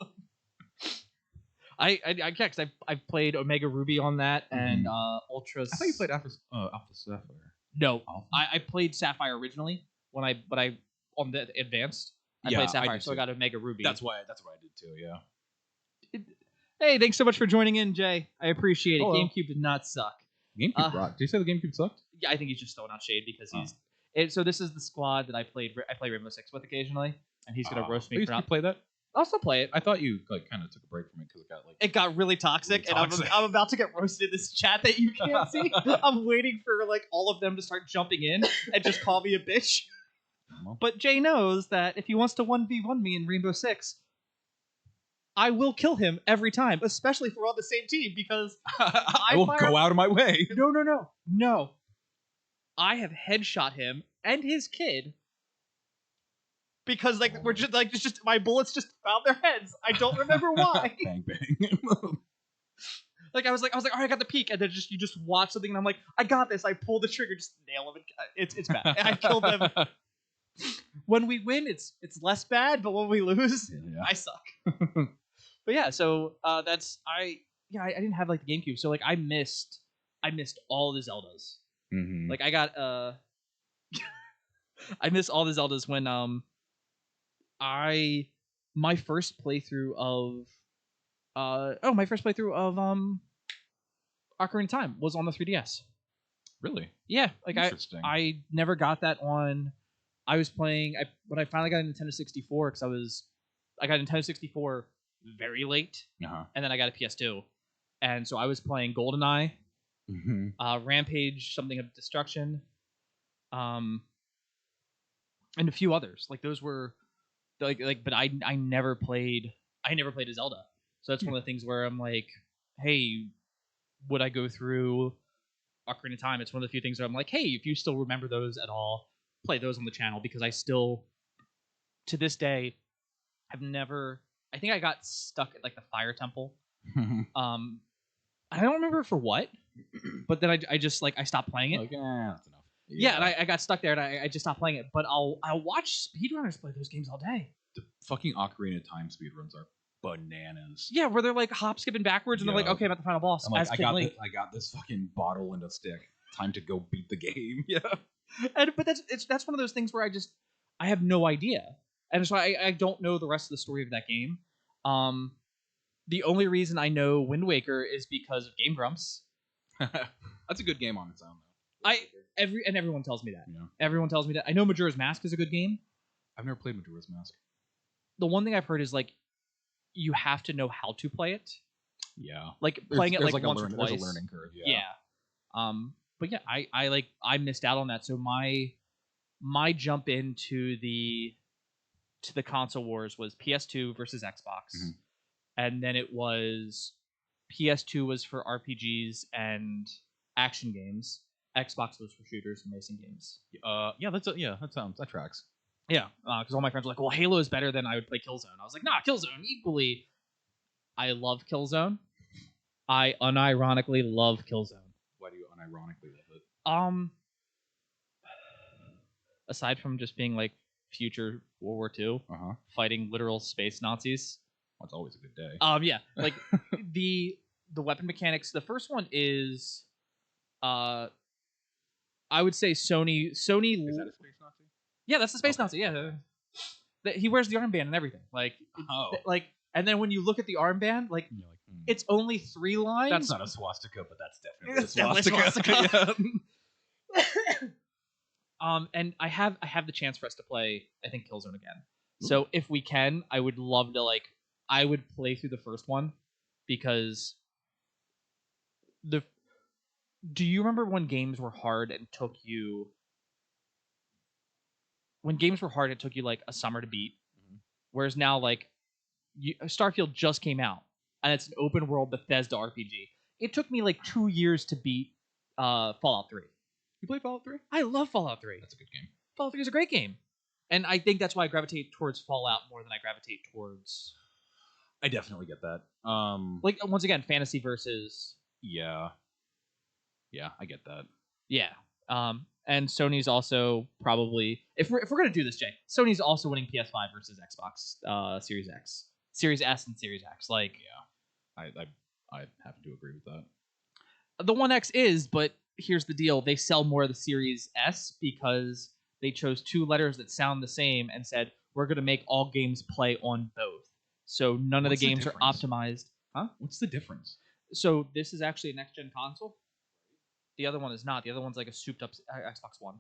Speaker 1: Because I played Omega Ruby on that and Ultra.
Speaker 2: I thought you played Alpha Sapphire.
Speaker 1: No, I played Sapphire originally but I on the advanced. I played Sapphire, so I got Omega Ruby.
Speaker 2: That's what I did too. Yeah.
Speaker 1: Hey, thanks so much for joining in, Jay. I appreciate it. Hello. GameCube did not suck.
Speaker 2: GameCube rocked. Did you say the GameCube sucked?
Speaker 1: Yeah, I think he's just throwing out shade because so this is the squad that I play Rainbow Six with occasionally, and he's gonna roast me for not
Speaker 2: play that.
Speaker 1: I'll still play it.
Speaker 2: I thought you like kind of took a break from it because
Speaker 1: it got really toxic, and I'm about to get roasted in this chat that you can't see. I'm waiting for like all of them to start jumping in and just call me a bitch. But Jay knows that if he wants to 1v1 me in Rainbow Six, I will kill him every time, especially if we're on the same team, because
Speaker 2: I will go out of my way.
Speaker 1: No. I have headshot him and his kid because we're just my bullets just found their heads. I don't remember why.
Speaker 2: Bang bang.
Speaker 1: I was like, all right, I got the peek, and then you just watch something, and I'm like, I got this. I pull the trigger, just nail him. It's bad. And I killed them. When we win, it's less bad, but when we lose, I suck. But yeah, so I didn't have like the GameCube, so like I missed all the Zeldas.
Speaker 2: Mm-hmm.
Speaker 1: Like I got I missed all the Zeldas when my first playthrough of Ocarina of Time was on the 3DS.
Speaker 2: Really?
Speaker 1: Yeah, like I never got that on. I was playing when I finally got a Nintendo 64 because I got a Nintendo 64 very late, and then I got a PS2, and so I was playing GoldenEye, Rampage, Something of Destruction, and a few others. Like those were but I never played a Zelda. So that's one of the things where I'm like, hey, would I go through Ocarina of Time? It's one of the few things where I'm like, hey, if you still remember those at all, play those on the channel, because I still, to this day, have never. I think I got stuck at like the Fire Temple. I don't remember for what, but then I just I stopped playing it.
Speaker 2: Like, that's enough.
Speaker 1: Yeah, and I got stuck there, and I just stopped playing it. But I'll watch speedrunners play those games all day.
Speaker 2: The fucking Ocarina of Time speedruns are bananas.
Speaker 1: Yeah, where they're like hop skipping backwards, and they're like, okay, I'm at the final boss.
Speaker 2: I'm like, I got this fucking bottle and a stick. Time to go beat the game.
Speaker 1: Yeah, but that's one of those things where I have no idea, and so I don't know the rest of the story of that game. The only reason I know Wind Waker is because of Game Grumps.
Speaker 2: That's a good game on its own,
Speaker 1: though. Everyone tells me that. Yeah. Everyone tells me that. I know Majora's Mask is a good game.
Speaker 2: I've never played Majora's Mask.
Speaker 1: The one thing I've heard is you have to know how to play it.
Speaker 2: Yeah.
Speaker 1: Like playing it once or twice.
Speaker 2: There's a learning curve. Yeah.
Speaker 1: But yeah, I missed out on that. So my jump into the console wars was PS2 versus Xbox. And then it was PS2 was for RPGs and action games. Xbox was for shooters and racing games.
Speaker 2: That tracks.
Speaker 1: Yeah, because all my friends were like, "Well, Halo is better than I would play Killzone." I was like, "Nah, Killzone equally." I love Killzone. I unironically love Killzone.
Speaker 2: Why do you unironically love it?
Speaker 1: Aside from just being like future World War II, fighting literal space Nazis.
Speaker 2: Well, it's always a good day.
Speaker 1: Yeah, like the weapon mechanics. The first one is, I would say Sony.
Speaker 2: Is that a space Nazi?
Speaker 1: Yeah, that's the space Nazi. Yeah, he wears the armband and everything. And then when you look at the armband, it's only 3 lines.
Speaker 2: That's not a swastika, but that's definitely a swastika.
Speaker 1: And I have the chance for us to play, I think, Killzone again. Ooh. So if we can, I would love to I would play through the first one, because do you remember when games were hard and took you like a summer to beat? Whereas now Starfield just came out and it's an open world Bethesda RPG. It took me 2 years to beat Fallout 3.
Speaker 2: You play Fallout 3?
Speaker 1: I love Fallout 3.
Speaker 2: That's a good game.
Speaker 1: Fallout 3 is a great game. And I think that's why I gravitate towards Fallout more than I gravitate towards...
Speaker 2: I definitely get that.
Speaker 1: Once again, fantasy versus...
Speaker 2: Yeah. Yeah, I get that.
Speaker 1: Yeah. And Sony's also probably... If we're going to do this, Jay, Sony's also winning PS5 versus Xbox Series X. Series S and Series X.
Speaker 2: Yeah. I have to agree with that.
Speaker 1: The One X is, but here's the deal. They sell more of the Series S because they chose 2 letters that sound the same and said, we're going to make all games play on both. So none of the games are optimized.
Speaker 2: Huh? What's the difference?
Speaker 1: So this is actually a next-gen console. The other one is not. The other one's like a souped-up Xbox One.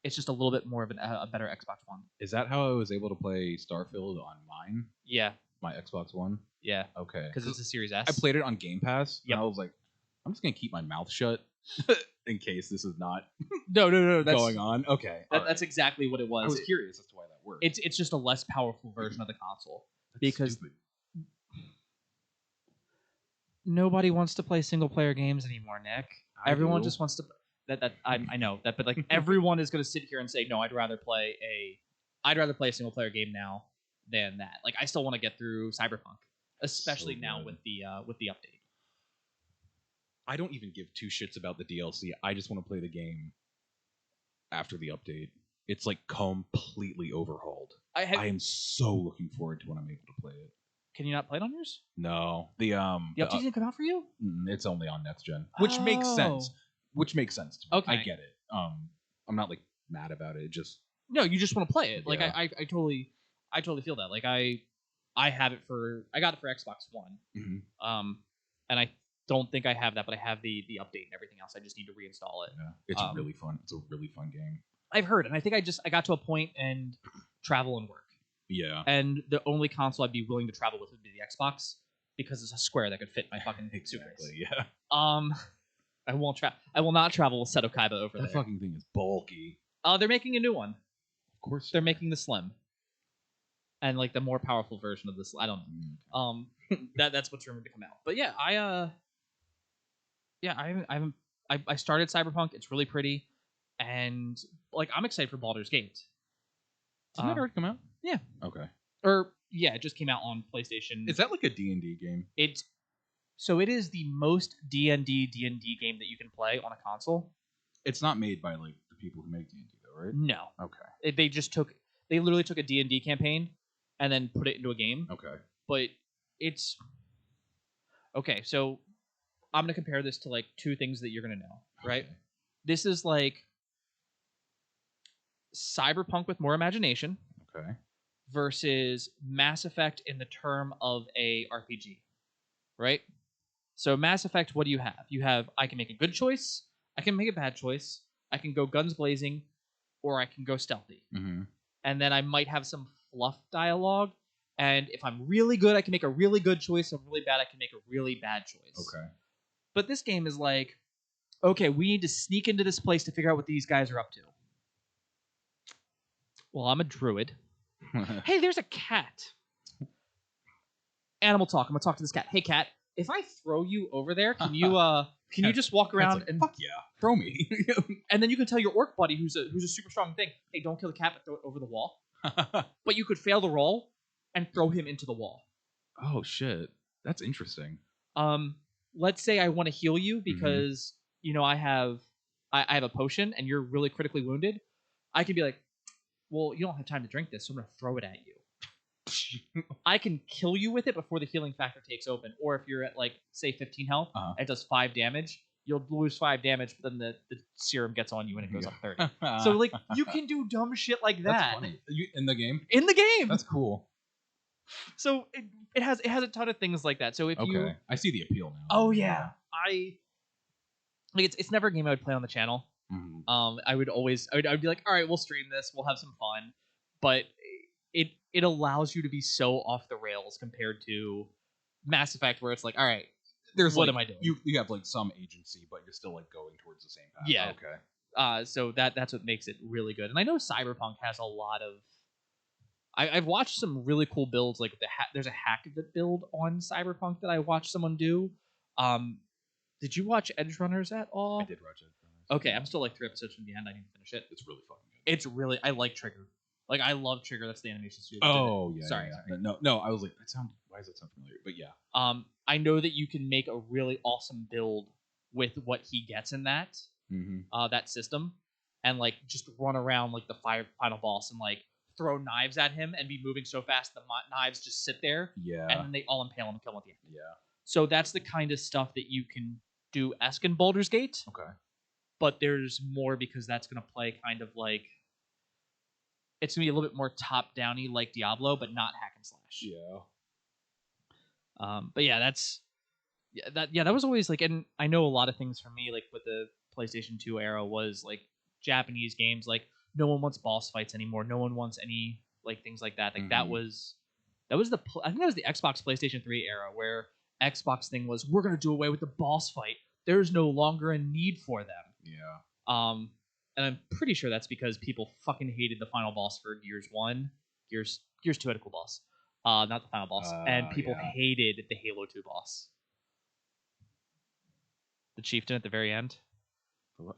Speaker 1: It's just a little bit more of a better Xbox One.
Speaker 2: Is that how I was able to play Starfield on mine?
Speaker 1: Yeah.
Speaker 2: My Xbox One?
Speaker 1: Yeah.
Speaker 2: Okay.
Speaker 1: Because it's a Series S.
Speaker 2: I played it on Game Pass, and I was like, I'm just going to keep my mouth shut in case this is not
Speaker 1: no, that's,
Speaker 2: going on. Okay.
Speaker 1: That's exactly what it was.
Speaker 2: I was curious as to why that worked.
Speaker 1: It's just a less powerful version of the console.
Speaker 2: That's
Speaker 1: because
Speaker 2: stupid.
Speaker 1: Nobody wants to play single-player games anymore, Nick. Everyone just wants to... I know that, but everyone is going to sit here and say, no, I'd rather play a single-player game now than that. I still want to get through Cyberpunk, especially now with the update.
Speaker 2: I don't even give 2 shits about the DLC. I just want to play the game after the update. It's completely overhauled. I am so looking forward to when I'm able to play it.
Speaker 1: Can you not play it on yours?
Speaker 2: No.
Speaker 1: The update didn't come out for you?
Speaker 2: It's only on next gen, which makes sense. Which makes sense to me.
Speaker 1: Okay.
Speaker 2: I get it. I'm not mad about it. Just
Speaker 1: no, you just want to play it.
Speaker 2: Yeah.
Speaker 1: I totally feel that. I got it for Xbox One.
Speaker 2: Mm-hmm.
Speaker 1: And I don't think I have that, but I have the update and everything else. I just need to reinstall it.
Speaker 2: Yeah, it's really fun. It's a really fun game.
Speaker 1: I've heard, and I think I got to a point and travel and work.
Speaker 2: Yeah.
Speaker 1: And the only console I'd be willing to travel with would be the Xbox because it's a square that could fit my fucking suitcase.
Speaker 2: Yeah.
Speaker 1: I will not travel with Seto Kaiba over there.
Speaker 2: That fucking thing is bulky.
Speaker 1: They're making a new one.
Speaker 2: Of course.
Speaker 1: They're making the Slim. And like the more powerful version of this, I don't know. That's what's rumored to come out. But yeah, I started Cyberpunk. It's really pretty, and like I'm excited for Baldur's Gate.
Speaker 2: Did that already come out?
Speaker 1: Yeah.
Speaker 2: Okay.
Speaker 1: Or yeah, it just came out on PlayStation.
Speaker 2: Is that like a D&D game?
Speaker 1: It is the most D&D game that you can play on a console.
Speaker 2: It's not made by like the people who make D&D though, right?
Speaker 1: No.
Speaker 2: Okay.
Speaker 1: They literally took a D&D campaign and then put it into a game.
Speaker 2: Okay.
Speaker 1: But it's okay. So I'm gonna compare this to like two things that you're gonna know, right? Okay. This is like Cyberpunk with more imagination.
Speaker 2: Okay.
Speaker 1: Versus Mass Effect in the term of a RPG, right? So Mass Effect, what do you have? You have I can make a good choice, I can make a bad choice, I can go guns blazing, or I can go stealthy.
Speaker 2: Mm-hmm.
Speaker 1: And then I might have some fluff dialogue. And if I'm really good, I can make a really good choice. If I'm really bad, I can make a really bad choice.
Speaker 2: Okay.
Speaker 1: But this game is like, okay, we need to sneak into this place to figure out what these guys are up to. Well, I'm a druid. Hey, there's a cat. Animal talk. I'm gonna talk to this cat. Hey, cat. If I throw you over there, can you just walk around
Speaker 2: like,
Speaker 1: and
Speaker 2: fuck yeah, throw me?
Speaker 1: And then you can tell your orc buddy, who's a super strong thing, hey, don't kill the cat, but throw it over the wall. But you could fail the roll and throw him into the wall.
Speaker 2: Oh shit, that's interesting.
Speaker 1: Let's say I want to heal you because I have a potion and you're really critically wounded. I can be like, well, you don't have time to drink this, so I'm going to throw it at you. I can kill you with it before the healing factor takes open. Or if you're at, like, say, 15 health, it does 5 damage, you'll lose 5 damage, but then the serum gets on you and it goes up 30. So, like, you can do dumb shit like that.
Speaker 2: That's funny. In the game?
Speaker 1: In the game!
Speaker 2: That's cool.
Speaker 1: So, it has a ton of things like that. So, if you...
Speaker 2: I see the appeal now.
Speaker 1: Oh, yeah. It's never a game I would play on the channel.
Speaker 2: Mm-hmm.
Speaker 1: I would be like, all right, we'll stream this, we'll have some fun, but it allows you to be so off the rails compared to Mass Effect, where it's like, all right, what am I doing?
Speaker 2: You have like some agency, but you're still like going towards the same path.
Speaker 1: Yeah.
Speaker 2: Okay.
Speaker 1: So that's what makes it really good, and I know Cyberpunk has a lot of. I've watched some really cool builds, like there's a hack build on Cyberpunk that I watched someone do. Did you watch Edge Runners at all?
Speaker 2: I did watch Edge Runners.
Speaker 1: Okay, I'm still like 3 episodes from the end. I need to finish it.
Speaker 2: It's really fucking good.
Speaker 1: It's really. I like Trigger. Like I love Trigger. That's the animation studio.
Speaker 2: Oh yeah.
Speaker 1: Sorry.
Speaker 2: No. I was like, why does that sound familiar? But yeah.
Speaker 1: I know that you can make a really awesome build with what he gets in that. That system, and like just run around like the final boss and like throw knives at him and be moving so fast the knives just sit there.
Speaker 2: Yeah.
Speaker 1: And then they all impale him and kill him at the end.
Speaker 2: Yeah.
Speaker 1: So that's the kind of stuff that you can do in Baldur's Gate.
Speaker 2: Okay.
Speaker 1: But there's more because that's going to play kind of like it's going to be a little bit more top-downy like Diablo, but not hack and slash.
Speaker 2: Yeah.
Speaker 1: But yeah, that was always like, and I know a lot of things for me, like with the PlayStation 2 era was like Japanese games, like no one wants boss fights anymore. No one wants any like things like that. Like that was I think that was the Xbox PlayStation 3 era where Xbox thing was we're going to do away with the boss fight. There's no longer a need for them.
Speaker 2: Yeah.
Speaker 1: And I'm pretty sure that's because people fucking hated the final boss for Gears 1. Gears 2 had a cool boss. Not the final boss. And people hated the Halo 2 boss. The chieftain at the very end.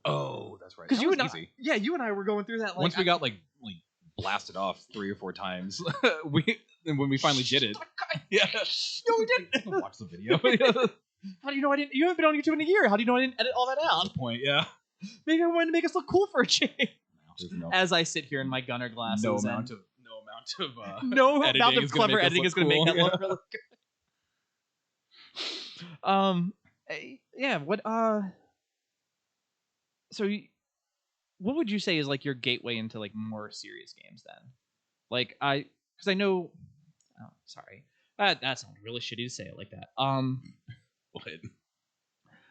Speaker 2: Oh, that's right.
Speaker 1: Because you and I were going through that. Like,
Speaker 2: once we got like blasted off 3 or 4 times, when we finally did it.
Speaker 1: Yeah. No, we didn't.
Speaker 2: Watch the video.
Speaker 1: How do you know I didn't? You haven't been on YouTube in a year. How do you know I didn't edit all that out?
Speaker 2: That's the point, yeah.
Speaker 1: Maybe I wanted to make us look cool for a change. As I sit here in my gunner glasses.
Speaker 2: No amount of
Speaker 1: clever editing is going to make that look really good. Yeah. What? So, what would you say is like your gateway into like more serious games then? Like because I know. Oh, sorry. That sounds really shitty to say it like that.
Speaker 2: What?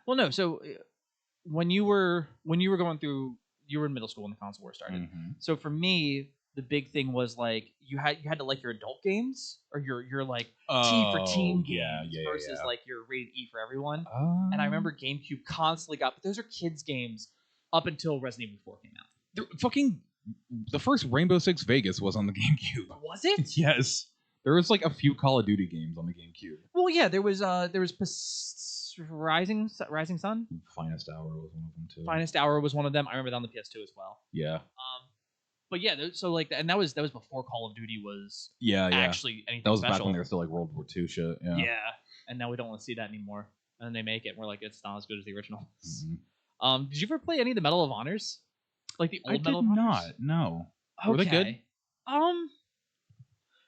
Speaker 1: Well, no. So when you were going through, you were in middle school when the console war started.
Speaker 2: Mm-hmm.
Speaker 1: So for me, the big thing was like you had to like your adult games or your like T for teen games versus like your rated E for everyone. And I remember GameCube constantly got, but those are kids games up until Resident Evil 4 came out.
Speaker 2: The first Rainbow Six Vegas was on the GameCube.
Speaker 1: Was it?
Speaker 2: Yes. There was like a few Call of Duty games on the GameCube.
Speaker 1: Well, yeah, there was Rising Sun.
Speaker 2: Finest Hour was one of them too.
Speaker 1: Finest Hour was one of them. I remember that on the PS2 as well.
Speaker 2: Yeah.
Speaker 1: But yeah, so like, and that was before Call of Duty was actually anything
Speaker 2: that was
Speaker 1: special.
Speaker 2: back when they were still like World War II shit. Yeah.
Speaker 1: Yeah, and now we don't want to see that anymore. And then they make it, and we're like, it's not as good as the original. Mm-hmm. Did you ever play any of the Medal of Honors? Like the old Medal of Honors?
Speaker 2: I did not. No.
Speaker 1: Okay.
Speaker 2: Were they good?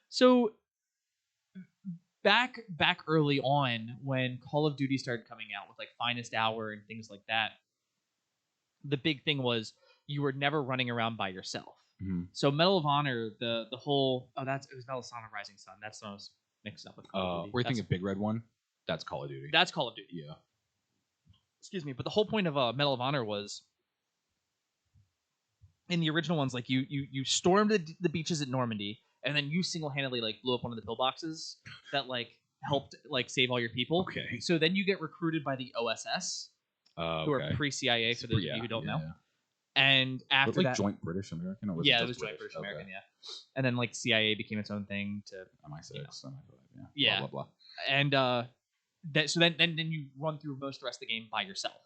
Speaker 1: So back early on when Call of Duty started coming out with like Finest Hour and things like that, the big thing was you were never running around by yourself. Mm-hmm. So Medal of Honor, the whole it was Medal of Honor Rising Sun. That's the most mixed up with Call of Duty.
Speaker 2: Were you thinking Big Red One? That's Call of Duty.
Speaker 1: That's Call of Duty.
Speaker 2: Yeah.
Speaker 1: Excuse me, but the whole point of Medal of Honor was in the original ones, like you stormed the beaches at Normandy, and then you single-handedly like blew up one of the pillboxes that like helped like save all your people.
Speaker 2: Okay.
Speaker 1: So then you get recruited by the OSS, who are pre-CIA for those of you who don't know. And after
Speaker 2: like
Speaker 1: that,
Speaker 2: joint British American, or was
Speaker 1: it was joint British American, yeah. And then like CIA became its own thing to
Speaker 2: MI6, MI5,
Speaker 1: yeah,
Speaker 2: blah blah blah.
Speaker 1: And so then you run through most of the rest of the game by yourself,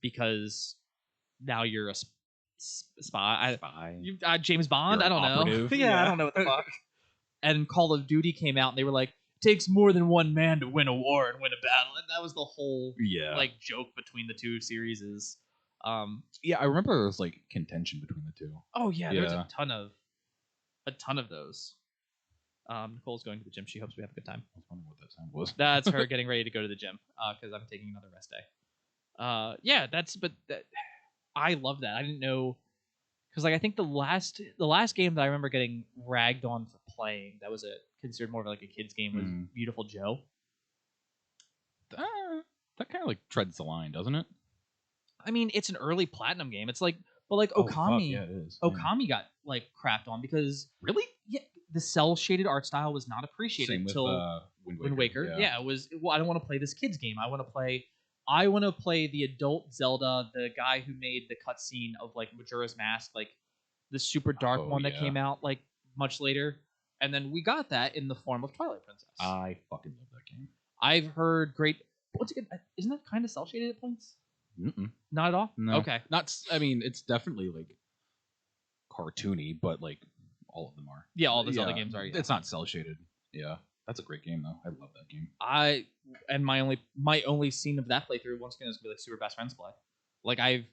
Speaker 1: because now you're a spy. James Bond.
Speaker 2: You're
Speaker 1: I don't know.
Speaker 2: Yeah,
Speaker 1: I don't know what the fuck. And Call of Duty came out, and they were like, it takes more than one man to win a war and win a battle, and that was the whole like joke between the two series. Is
Speaker 2: I remember there was like contention between the two.
Speaker 1: Oh yeah, there's a ton of those. Nicole's going to the gym. She hopes we have a good time.
Speaker 2: I was wondering what that sound was.
Speaker 1: That's her getting ready to go to the gym because I'm taking another rest day. I love that. I didn't know because like I think the last game that I remember getting ragged on for playing that was considered more of like a kid's game was Beautiful Joe.
Speaker 2: That kind of like treads the line, doesn't it?
Speaker 1: I mean, it's an early platinum game. It's like, but like Okami,
Speaker 2: it is.
Speaker 1: Okami got like crapped on because the cell shaded art style was not appreciated until Wind Waker. Yeah, it was. Well, I don't want to play this kid's game. I want to play the adult Zelda. The guy who made the cutscene of like Majora's Mask, like the super dark one that came out like much later, and then we got that in the form of Twilight Princess.
Speaker 2: I fucking love that game.
Speaker 1: I've heard great. Isn't that kind of cell shaded at points?
Speaker 2: Mm-mm.
Speaker 1: Not at all?
Speaker 2: No.
Speaker 1: Okay.
Speaker 2: I mean, it's definitely like cartoony, but like all of them are.
Speaker 1: Yeah, all the Zelda games are. Yeah.
Speaker 2: It's not cell shaded. Yeah. That's a great game though. I love that game.
Speaker 1: My only scene of that playthrough once again is gonna be like Super Best Friends play. Like I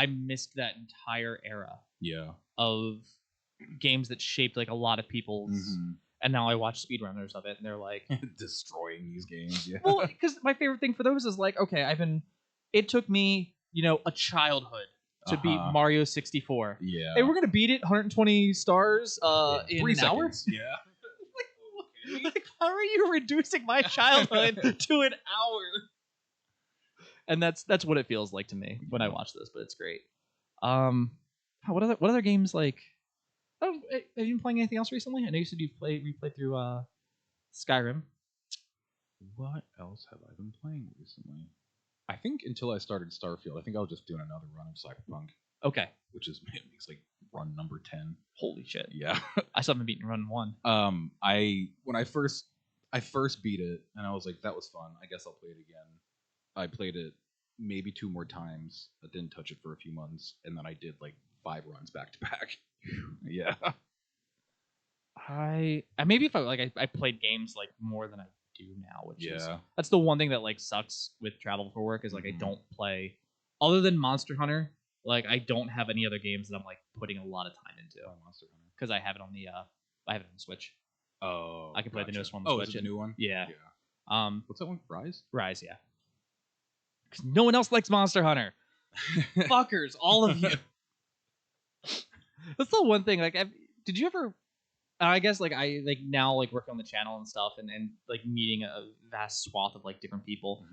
Speaker 1: missed that entire era.
Speaker 2: Yeah.
Speaker 1: Of games that shaped like a lot of people's and now I watch speedrunners of it and they're like
Speaker 2: destroying these games. Yeah.
Speaker 1: Well, because my favorite thing for those is like, okay, it took me, a childhood to beat Mario 64.
Speaker 2: Yeah.
Speaker 1: Hey, we're gonna beat it 120 stars in
Speaker 2: 3
Speaker 1: an
Speaker 2: seconds.
Speaker 1: Hour?
Speaker 2: Yeah.
Speaker 1: Like, how are you reducing my childhood to an hour? And that's what it feels like to me when I watch this, but it's great. What other games like? Oh, have you been playing anything else recently? I know you said you replayed through Skyrim.
Speaker 2: What else have I been playing recently? I think until I started Starfield, I think I was just doing another run of Cyberpunk.
Speaker 1: Okay.
Speaker 2: Which is it's like run number 10.
Speaker 1: Holy shit.
Speaker 2: Yeah.
Speaker 1: I still haven't beaten run 1.
Speaker 2: When I first beat it and I was like, that was fun. I guess I'll play it again. I played it maybe 2 more times. I didn't touch it for a few months, and then I did like 5 runs back to back. Yeah.
Speaker 1: Maybe if I played games like more than I do now, which is that's the one thing that like sucks with travel for work is like I don't play other than Monster Hunter. Like I don't have any other games that I'm like putting a lot of time into.
Speaker 2: Monster Hunter
Speaker 1: because I have it on the Switch.
Speaker 2: Oh,
Speaker 1: I can play the newest one on the Switch.
Speaker 2: Is it the new one?
Speaker 1: Yeah.
Speaker 2: What's that one? Rise,
Speaker 1: yeah. Because no one else likes Monster Hunter. Fuckers, all of you. That's the one thing. Like, did you ever? I guess like I like now like work on the channel and stuff, and like meeting a vast swath of like different people.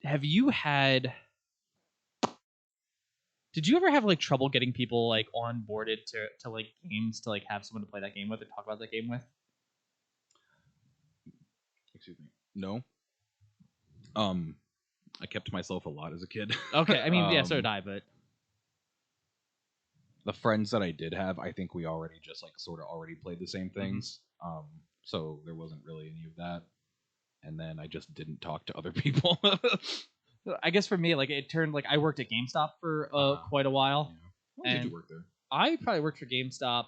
Speaker 1: have you had? Did you ever have like trouble getting people like onboarded to like games to like have someone to play that game with or talk about that game with?
Speaker 2: Excuse me. No. I kept to myself a lot as a kid.
Speaker 1: Okay, I mean, yeah, so did I, but
Speaker 2: the friends that I did have, I think we already just like sort of already played the same things. So there wasn't really any of that. And then I just didn't talk to other people.
Speaker 1: I guess for me, like it turned like I worked at GameStop for quite a while.
Speaker 2: Yeah. When did you work there?
Speaker 1: I probably worked for GameStop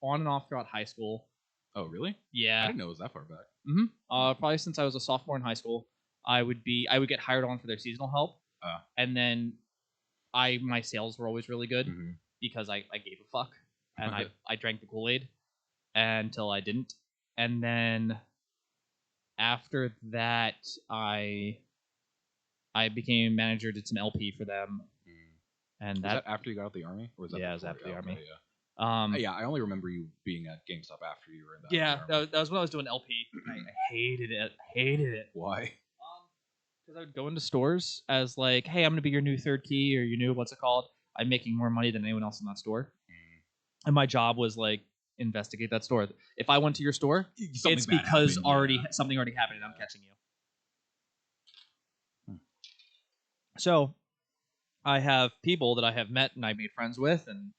Speaker 1: on and off throughout high school.
Speaker 2: Oh, really?
Speaker 1: Yeah.
Speaker 2: I didn't know it was that far back.
Speaker 1: Probably since I was a sophomore in high school, I would get hired on for their seasonal help, and then my sales were always really good because I gave a fuck and I drank the Kool-Aid until I didn't, and then after that I became manager, did some LP for them, and
Speaker 2: was that after you got out of the army, or was that
Speaker 1: it was after the army?
Speaker 2: Yeah, I only remember you being at GameStop after you were in that.
Speaker 1: Yeah, that was when I was doing LP. I hated it.
Speaker 2: Why?
Speaker 1: Because I would go into stores as like, hey, I'm gonna be your new third key or your new what's it called? I'm making more money than anyone else in that store, and my job was like investigate that store. If I went to your store, it's because something already happened and I'm catching you. So I have people that I have met and I made friends with and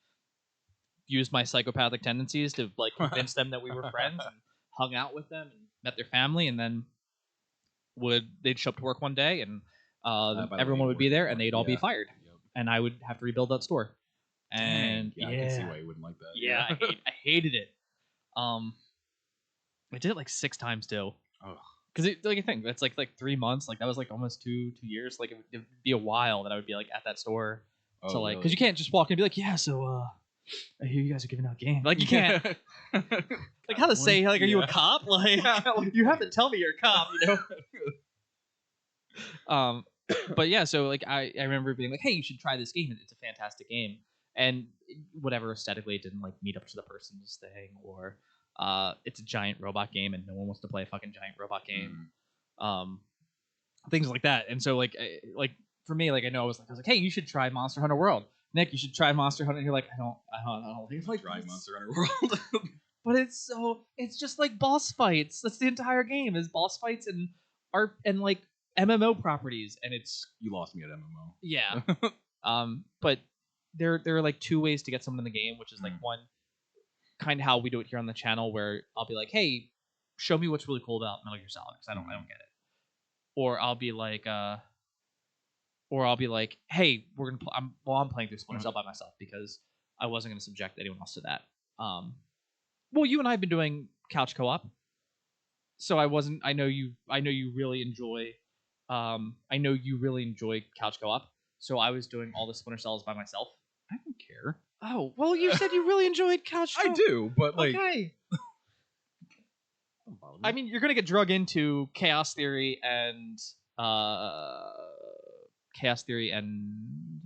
Speaker 1: used my psychopathic tendencies to like convince them that we were friends and hung out with them and met their family, and then they'd show up to work one day and everyone would be there and they'd all be fired, and I would have to rebuild that store. And
Speaker 2: I can see why you wouldn't like that.
Speaker 1: Yeah, I hated it. I did it like 6 times too. Because like I think that's like 3 months. Like that was like almost 2 years. Like it'd be a while that I would be like at that store. So like, because you can't just walk in and be like, yeah, so I hear you guys are giving out games. Like you can't. Like how to say like, are you a cop? Like you have to tell me you're a cop, you know. But yeah, so like I remember being like, hey, you should try this game. It's a fantastic game. And whatever aesthetically it didn't like meet up to the person's thing, or it's a giant robot game and no one wants to play a fucking giant robot game. Things like that. And so like for me, like I know I was like, hey, you should try Monster Hunter World. Nick, you should try Monster Hunter. And you're like, I don't think like
Speaker 2: try Monster Hunter World.
Speaker 1: But it's just like boss fights. That's the entire game is boss fights and art and like MMO properties, and it's
Speaker 2: you lost me at MMO.
Speaker 1: Yeah. But there are like 2 ways to get someone in the game, which is like one, kind of how we do it here on the channel, where I'll be like, hey, show me what's really cool about Metal Gear Solid, because I don't get it. Or I'll be like, hey, we're gonna. I'm playing through Splinter Cell by myself because I wasn't gonna subject anyone else to that. Well, you and I have been doing couch co-op, so I wasn't. I know you really enjoy. I know you really enjoy couch co-op, so I was doing all the Splinter Cells by myself.
Speaker 2: I don't care.
Speaker 1: Oh well, you said you really enjoyed couch co-op.
Speaker 2: I do, but like,
Speaker 1: okay. I mean, you're gonna get drug into Chaos Theory and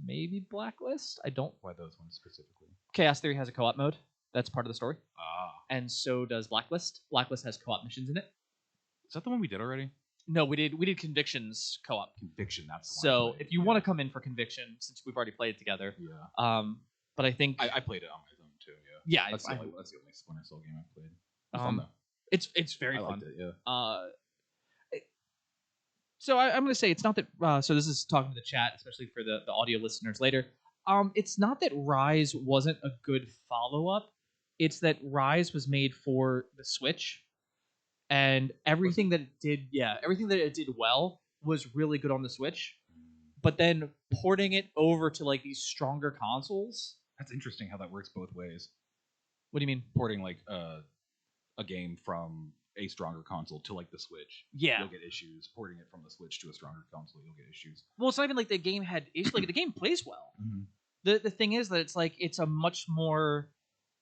Speaker 1: maybe Blacklist. I don't.
Speaker 2: Why those ones specifically?
Speaker 1: Chaos Theory has a co-op mode. That's part of the story. And so does Blacklist. Blacklist has co-op missions in it.
Speaker 2: Is that the one we did already?
Speaker 1: No, we did Convictions co-op.
Speaker 2: Conviction, that's the
Speaker 1: one. So if you want to come in for Conviction, since we've already played it together.
Speaker 2: Yeah.
Speaker 1: But I think
Speaker 2: I played it on my own too. Yeah.
Speaker 1: Yeah.
Speaker 2: That's the only Splinter Cell game I've played. It's fun though.
Speaker 1: It's very fun.
Speaker 2: I liked it, yeah.
Speaker 1: So I'm going to say it's not that. So this is talking to the chat, especially for the audio listeners later. It's not that Rise wasn't a good follow-up. It's that Rise was made for the Switch, and everything that it did well was really good on the Switch. But then porting it over to like these stronger consoles.
Speaker 2: That's interesting how that works both ways.
Speaker 1: What do you mean?
Speaker 2: Porting like a game from a stronger console to like the Switch, you'll get issues. Porting it from the Switch to a stronger console, you'll get issues.
Speaker 1: Well, it's not even like the game had issues. Like the game plays well. The thing is that it's like it's a much more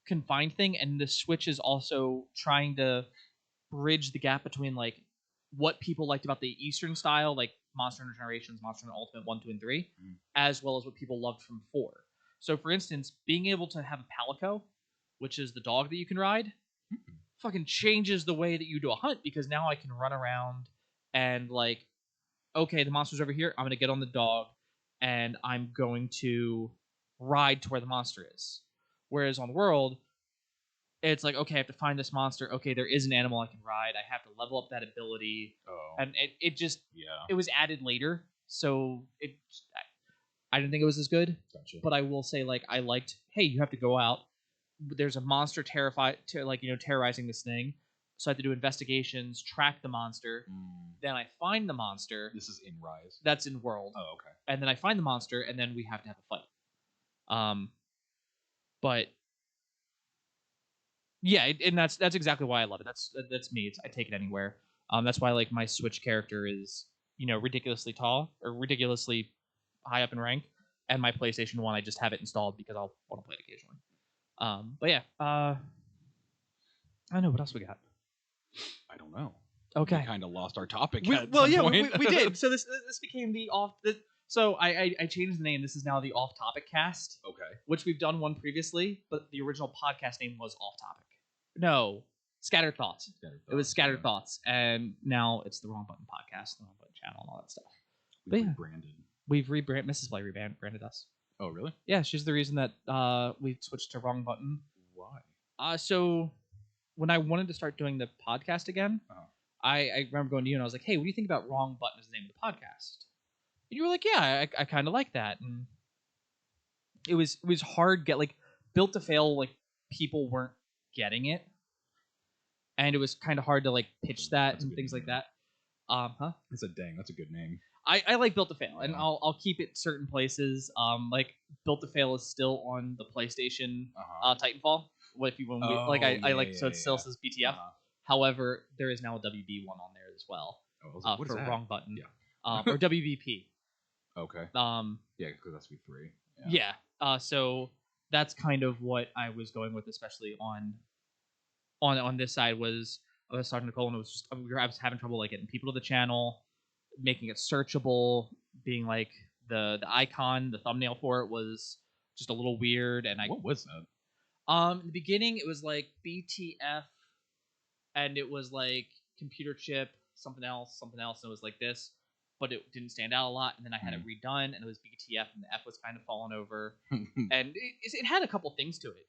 Speaker 1: confined thing, and the Switch is also trying to bridge the gap between like what people liked about the Eastern style, like Monster Hunter Generations, Monster Hunter Ultimate 1, 2, and 3, as well as what people loved from 4. So, for instance, being able to have a Palico, which is the dog that you can ride, fucking changes the way that you do a hunt, because now I can run around and like okay, the monster's over here. I'm gonna get on the dog, and I'm going to ride to where the monster is. Whereas on World, it's like, okay, I have to find this monster. Okay, there is an animal I can ride. I have to level up that ability.
Speaker 2: Oh.
Speaker 1: And it just,
Speaker 2: Yeah.
Speaker 1: it was added later. So I didn't think it was as good.
Speaker 2: Gotcha.
Speaker 1: But I will say, like, I liked, hey, you have to go out. There's a monster terrorizing this thing. So I have to do investigations, track the monster. Then I find the monster.
Speaker 2: This is in Rise.
Speaker 1: That's in World.
Speaker 2: Oh, okay.
Speaker 1: And then I find the monster, and then we have to have a fight. But yeah, and that's exactly why I love it. That's me. I take it anywhere. That's why like my Switch character is ridiculously tall or ridiculously high up in rank, and my PlayStation 1 I just have it installed because I'll want to play it occasionally. But yeah, I don't know what else we got.
Speaker 2: I don't know.
Speaker 1: Okay,
Speaker 2: we kind of lost our topic.
Speaker 1: We did. So this became the off. So I changed the name. This is now the Off Topic Cast.
Speaker 2: Okay.
Speaker 1: Which we've done one previously, but the original podcast name was Off Topic. No, Scattered Thoughts. It was Scattered Thoughts, and now it's the Wrong Button Podcast, the Wrong Button Channel, and all that stuff.
Speaker 2: We've rebranded.
Speaker 1: We've rebranded. Mrs. Blay rebranded us.
Speaker 2: Oh, really?
Speaker 1: Yeah, she's the reason that we switched to Wrong Button.
Speaker 2: Why?
Speaker 1: So when I wanted to start doing the podcast again, I remember going to you and I was like, "Hey, what do you think about Wrong Button as the name of the podcast?" And you were like, "Yeah, I kind of like that." And it was hard Built to Fail, like people weren't getting it, and it was kind of hard to like pitch that and things like that.
Speaker 2: It's that's a good name.
Speaker 1: I like Built to Fail, and I'll keep it certain places. Like Built to Fail is still on the PlayStation Titanfall. What if you want? So it still says BTF. However, there is now a WB one on there as well.
Speaker 2: What
Speaker 1: for
Speaker 2: is that?
Speaker 1: Wrong Button. Yeah. Or WBP.
Speaker 2: Okay.
Speaker 1: Yeah,
Speaker 2: because that's V3.
Speaker 1: Yeah. So that's kind of what I was going with, especially on this side. Was I was talking to Nicole, and it was just I was having trouble like getting people to the channel, making it searchable, being like the icon, the thumbnail for it was just a little weird. And
Speaker 2: what was that?
Speaker 1: In the beginning, it was like BTF, and it was like computer chip, something else, and it was like this. But it didn't stand out a lot, and then I had it redone, and it was BTF, and the F was kind of falling over, and it had a couple things to it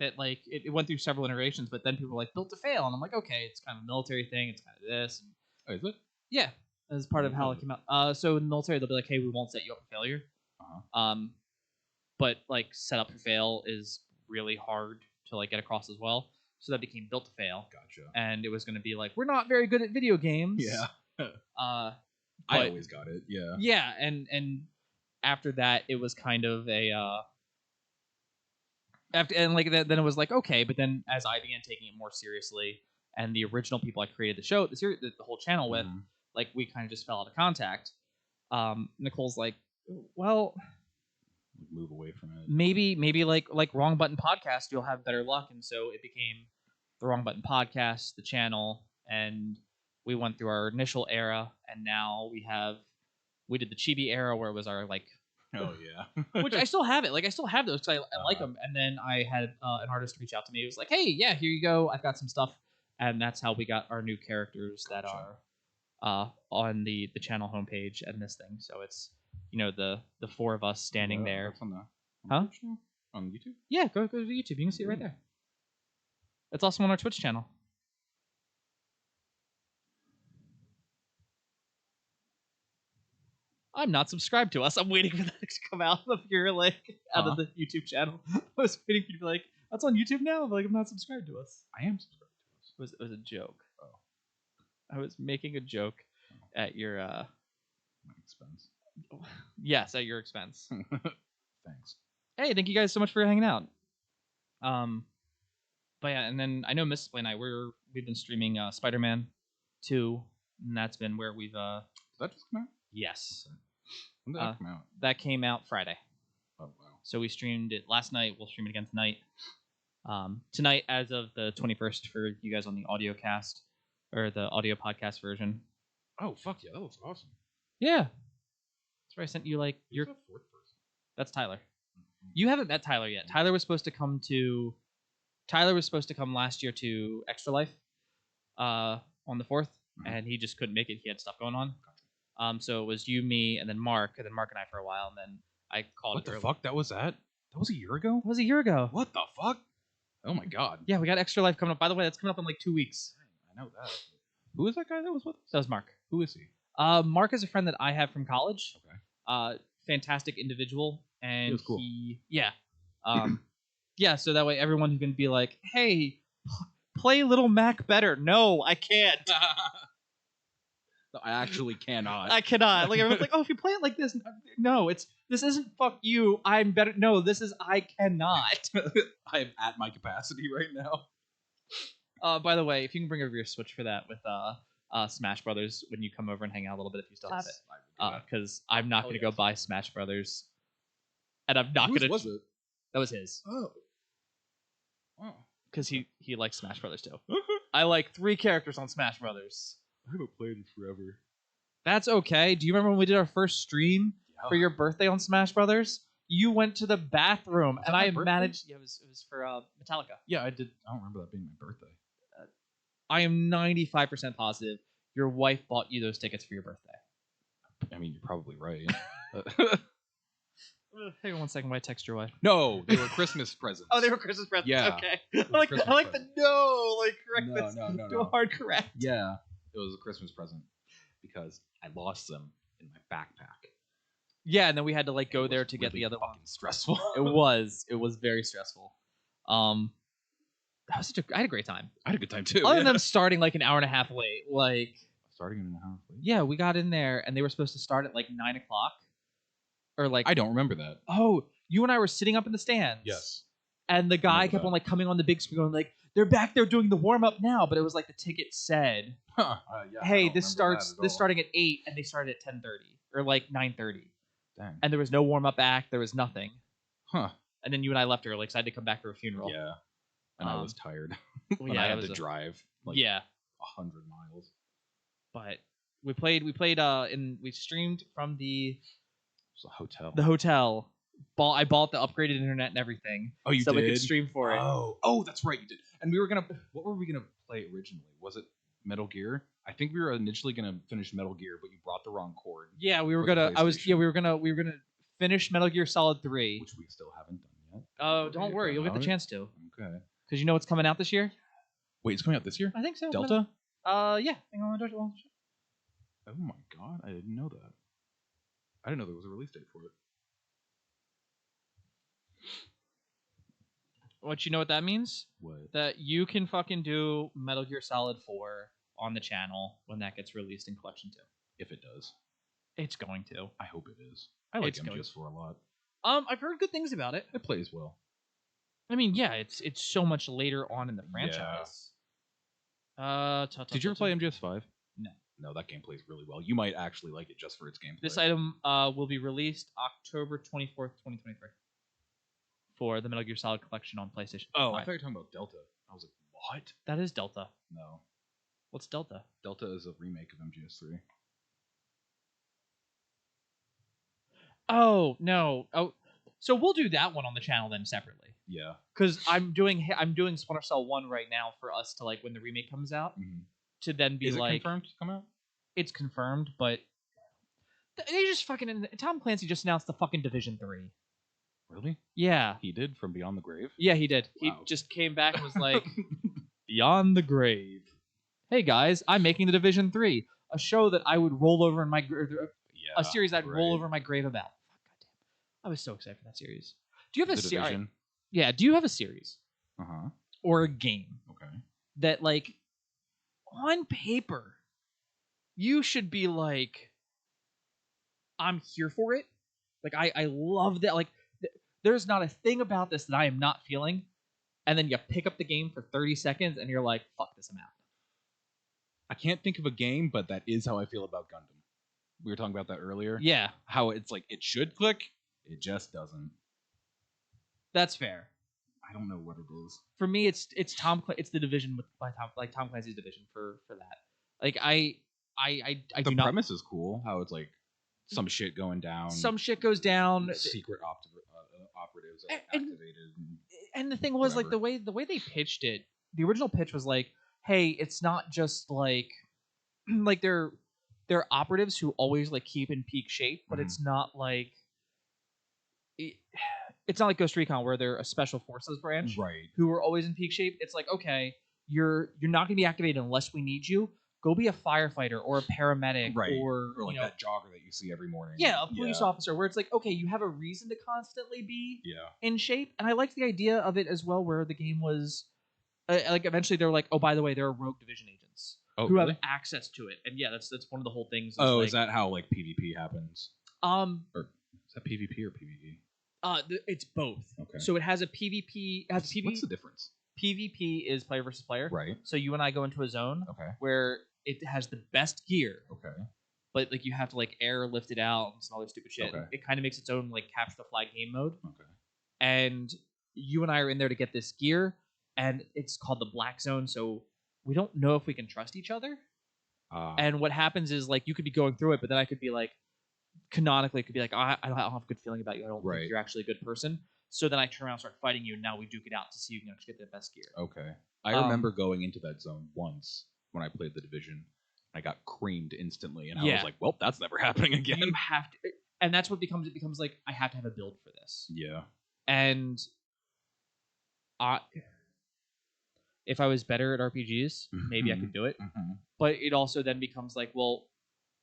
Speaker 1: that like it went through several iterations, but then people were like Built to Fail, and I'm like, okay, it's kind of a military thing, it's kind of this.
Speaker 2: Oh, is it?
Speaker 1: Yeah, as part of how it came out. So in the military, they'll be like, hey, we won't set you up for failure. But like set up for fail is really hard to like get across as well. So that became Built to Fail.
Speaker 2: Gotcha.
Speaker 1: And it was going to be like, we're not very good at video games.
Speaker 2: Yeah.
Speaker 1: I
Speaker 2: always got it. Yeah.
Speaker 1: Yeah, and after that, it was kind of a then it was like okay, but then as I began taking it more seriously, and the original people I created the whole channel with, like we kind of just fell out of contact. Nicole's like, well,
Speaker 2: move away from it.
Speaker 1: Maybe like Wrong Button Podcast, you'll have better luck, and so it became the Wrong Button Podcast, the channel, and we went through our initial era, and now we did the Chibi era where it was our like,
Speaker 2: oh yeah,
Speaker 1: which I still have it. Like I still have those because I like them. And then I had an artist reach out to me. He was like, "Hey, yeah, here you go. I've got some stuff," and that's how we got our new characters that are on the channel homepage and this thing. So it's the four of us standing there.
Speaker 2: On on YouTube.
Speaker 1: Yeah, go to YouTube. You can see it right there. It's also on our Twitch channel. I'm not subscribed to us. I'm waiting for that to come out of your like out of the YouTube channel. I was waiting for you to be like, that's on YouTube now? I'm like, I'm not subscribed to us.
Speaker 2: I am subscribed to us.
Speaker 1: It was a joke. Oh. I was making a joke at your
Speaker 2: my expense.
Speaker 1: Yes, at your expense.
Speaker 2: Thanks.
Speaker 1: Hey, thank you guys so much for hanging out. But yeah, and then I know Mrs. Play and I we've been streaming Spider-Man 2, and that's been where we've
Speaker 2: Did that just come out?
Speaker 1: Yes.
Speaker 2: When did that come out?
Speaker 1: That came out Friday.
Speaker 2: Oh wow.
Speaker 1: So we streamed it last night. We'll stream it again tonight. Tonight, as of the 21st, for you guys on the audio cast or the audio podcast version.
Speaker 2: Oh fuck yeah, that looks awesome.
Speaker 1: Yeah, that's where I sent you like your
Speaker 2: fourth person.
Speaker 1: That's Tyler. You haven't met Tyler yet. Tyler was supposed to come last year to Extra Life, on the 4th, and he just couldn't make it. He had stuff going on. So it was you, me, and then Mark and I for a while, and then I called
Speaker 2: What
Speaker 1: it.
Speaker 2: the fuck? That was that? That was a year ago?
Speaker 1: It was a year ago.
Speaker 2: What the fuck? Oh my god.
Speaker 1: Yeah, we got Extra Life coming up. By the way, that's coming up in like 2 weeks.
Speaker 2: I know that. Who is that guy that was with us?
Speaker 1: That was Mark.
Speaker 2: Who is he?
Speaker 1: Mark is a friend that I have from college.
Speaker 2: Okay.
Speaker 1: Fantastic individual, and
Speaker 2: he was cool.
Speaker 1: Yeah. So that way, everyone can be like, "Hey, play Little Mac better." No, I can't.
Speaker 2: No, I actually cannot.
Speaker 1: I cannot. Like everyone's like, "Oh, if you play it like this, no, this isn't fuck you. I'm better." No, this is I cannot.
Speaker 2: I am at my capacity right
Speaker 1: now. By the way, if you can bring over your Switch for that with Smash Brothers when you come over and hang out a little bit if you still have it. Because I'm not going to go buy Smash Brothers, and I'm not going to.
Speaker 2: Was it?
Speaker 1: That was his.
Speaker 2: Oh.
Speaker 1: Because he likes Smash Brothers too. I like 3 characters on Smash Brothers.
Speaker 2: I haven't played it forever.
Speaker 1: That's okay. Do you remember when we did our first stream for your birthday on Smash Brothers? You went to the bathroom, and I managed. Yeah, it was for Metallica.
Speaker 2: Yeah, I did. I don't remember that being my birthday.
Speaker 1: I am 95% positive your wife bought you those tickets for your birthday.
Speaker 2: I mean, you're probably right.
Speaker 1: Hang on 1 second. Why text your wife?
Speaker 2: No, they were Christmas presents.
Speaker 1: Oh, they were Christmas presents.
Speaker 2: Yeah.
Speaker 1: Okay. I like the no, like correct this.
Speaker 2: No.
Speaker 1: Do a hard correct.
Speaker 2: Yeah, it was a Christmas present because I lost them in my backpack.
Speaker 1: Yeah, and then we had to like go there to get the other one.
Speaker 2: Stressful.
Speaker 1: It was very stressful. That was I had a great time.
Speaker 2: I had a good time too.
Speaker 1: Other than them starting like an hour and a half late, like
Speaker 2: starting an hour late.
Speaker 1: Yeah, we got in there and they were supposed to start at like 9 o'clock, or like
Speaker 2: I don't remember that.
Speaker 1: Oh, you and I were sitting up in the stands.
Speaker 2: Yes.
Speaker 1: And the guy kept on like coming on the big screen going like, "They're back there doing the warm up now," but it was like the ticket said, "Hey, this starting at 8," and they started at 10:30 or like 9:30.
Speaker 2: Dang.
Speaker 1: And there was no warm up act. There was nothing.
Speaker 2: Huh.
Speaker 1: And then you and I left early because I had to come back for a funeral.
Speaker 2: Yeah. And I was tired.
Speaker 1: Well, yeah,
Speaker 2: I had to drive like 100 miles.
Speaker 1: But we streamed from the
Speaker 2: hotel.
Speaker 1: The hotel. I bought the upgraded internet and everything.
Speaker 2: Oh, you
Speaker 1: so
Speaker 2: did?
Speaker 1: So we could stream for it.
Speaker 2: Oh, that's right, you did. And what were we gonna play originally? Was it Metal Gear? I think we were initially gonna finish Metal Gear, but you brought the wrong cord.
Speaker 1: Yeah, we were gonna. We were gonna finish Metal Gear Solid 3,
Speaker 2: which we still haven't done yet.
Speaker 1: Oh, don't worry, you'll get the chance to.
Speaker 2: Okay.
Speaker 1: Because you know what's coming out this year?
Speaker 2: Wait, it's coming out this year?
Speaker 1: I think so.
Speaker 2: Delta?
Speaker 1: Yeah. Hang on,
Speaker 2: oh my god, I didn't know that. I didn't know there was a release date for it.
Speaker 1: What, you know what that means?
Speaker 2: What?
Speaker 1: That you can fucking do Metal Gear Solid 4 on the channel when that gets released in Collection 2.
Speaker 2: If it does.
Speaker 1: It's going to.
Speaker 2: I hope it is. I like MGS4 a lot.
Speaker 1: I've heard good things about it.
Speaker 2: It plays well.
Speaker 1: I mean, yeah, it's so much later on in the franchise.
Speaker 2: Yeah. Did you ever play MGS5?
Speaker 1: No.
Speaker 2: No, that game plays really well. You might actually like it just for its gameplay.
Speaker 1: This item will be released October 24th, 2023. For the Metal Gear Solid Collection on PlayStation.
Speaker 2: Oh, I thought you were talking about Delta. I was like, what?
Speaker 1: That is Delta.
Speaker 2: No.
Speaker 1: What's Delta?
Speaker 2: Delta is a remake of MGS3.
Speaker 1: Oh, no. Oh, so we'll do that one on the channel then separately.
Speaker 2: Yeah.
Speaker 1: Because I'm doing Splinter Cell 1 right now for us to, like, when the remake comes out, to then be like...
Speaker 2: Is it confirmed to come out?
Speaker 1: It's confirmed, but... They just fucking... Tom Clancy just announced the fucking Division 3.
Speaker 2: Really?
Speaker 1: Yeah.
Speaker 2: He did? From Beyond the Grave?
Speaker 1: Yeah, he did. Wow. He just came back and was like, Beyond the Grave. Hey, guys, I'm making the Division 3. A show that I would roll over in my... a series I'd roll over my grave about. Fuck, goddamn. I was so excited for that series. Do you have a series? Yeah, do you have a series?
Speaker 2: Uh-huh.
Speaker 1: Or a game?
Speaker 2: Okay.
Speaker 1: That, like, on paper, you should be like, I'm here for it. Like, I love that. Like, there's not a thing about this that I am not feeling. And then you pick up the game for 30 seconds and you're like, fuck this, I'm out.
Speaker 2: I can't think of a game, but that is how I feel about Gundam. We were talking about that earlier.
Speaker 1: Yeah.
Speaker 2: How it's like, it should click, it just doesn't.
Speaker 1: That's fair.
Speaker 2: I don't know what it is.
Speaker 1: For me, it's the Division with Tom Clancy's Division for that. Like I
Speaker 2: the
Speaker 1: do not.
Speaker 2: The premise is cool. How it's like some shit going down.
Speaker 1: Some shit goes down.
Speaker 2: Secret operatives are activated.
Speaker 1: And the thing was,
Speaker 2: whatever.
Speaker 1: like the way they pitched it. The original pitch was like, hey, it's not just like they're there are operatives who always like keep in peak shape, but it's not like it's not like Ghost Recon where they're a special forces branch,
Speaker 2: right?
Speaker 1: Who are always in peak shape. It's like, okay, you're not going to be activated unless we need you. Go be a firefighter or a paramedic,
Speaker 2: right?
Speaker 1: Or
Speaker 2: like that jogger that you see every morning.
Speaker 1: Yeah, a police officer. Where it's like, okay, you have a reason to constantly be in shape, and I liked the idea of it as well, where the game was like eventually they're like, oh, by the way, there are rogue division agents who have access to it, and that's one of the whole things.
Speaker 2: Is that how like PvP happens? Or is that PvP or PvE?
Speaker 1: It's both.
Speaker 2: Okay.
Speaker 1: So it has a PvP. What's
Speaker 2: the difference?
Speaker 1: PvP is player versus player.
Speaker 2: Right.
Speaker 1: So you and I go into a zone.
Speaker 2: Okay.
Speaker 1: Where it has the best gear.
Speaker 2: Okay.
Speaker 1: But like you have to like air lift it out and some other stupid shit.
Speaker 2: Okay.
Speaker 1: It kind of makes its own like capture the flag game mode.
Speaker 2: Okay.
Speaker 1: And you and I are in there to get this gear, and it's called the Black Zone. So we don't know if we can trust each other. And what happens is like you could be going through it, but then I could be like, canonically, it could be like, I don't have a good feeling about you. I don't think you're actually a good person. So then I turn around and start fighting you, and now we duke it out to see who can actually get the best gear.
Speaker 2: Okay. I remember going into that zone once when I played the Division. I got creamed instantly, and I was like, well, that's never happening again.
Speaker 1: You have to, and that's what becomes, it becomes like, I have to have a build for this.
Speaker 2: Yeah.
Speaker 1: And if I was better at RPGs, maybe I could do it. But it also then becomes like, well,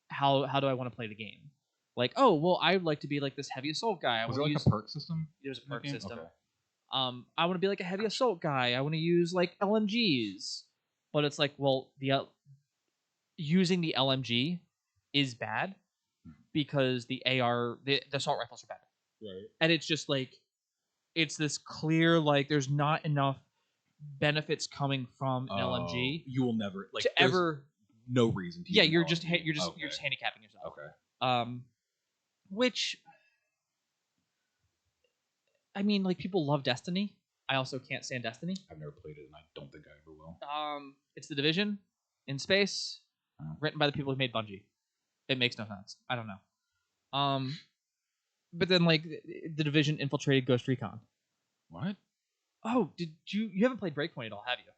Speaker 1: how do I want to play the game? Like, oh, well, I'd like to be like this heavy assault guy.
Speaker 2: Was there like a perk system?
Speaker 1: There's a perk system. Okay. I want to be like a heavy assault guy. I want to use like LMGs. But it's like, well, using the LMG is bad because the assault rifles are bad.
Speaker 2: Right.
Speaker 1: And it's just like, it's this clear, like, there's not enough benefits coming from an LMG.
Speaker 2: You will never like
Speaker 1: to ever
Speaker 2: no reason to.
Speaker 1: You're just handicapping yourself.
Speaker 2: Okay.
Speaker 1: Which, I mean, like, people love Destiny. I also can't stand Destiny.
Speaker 2: I've never played it, and I don't think I ever will.
Speaker 1: It's the Division in space, written by the people who made Bungie. It makes no sense. I don't know. But then, like, the Division infiltrated Ghost Recon.
Speaker 2: What?
Speaker 1: Oh, did you haven't played Breakpoint at all, have you?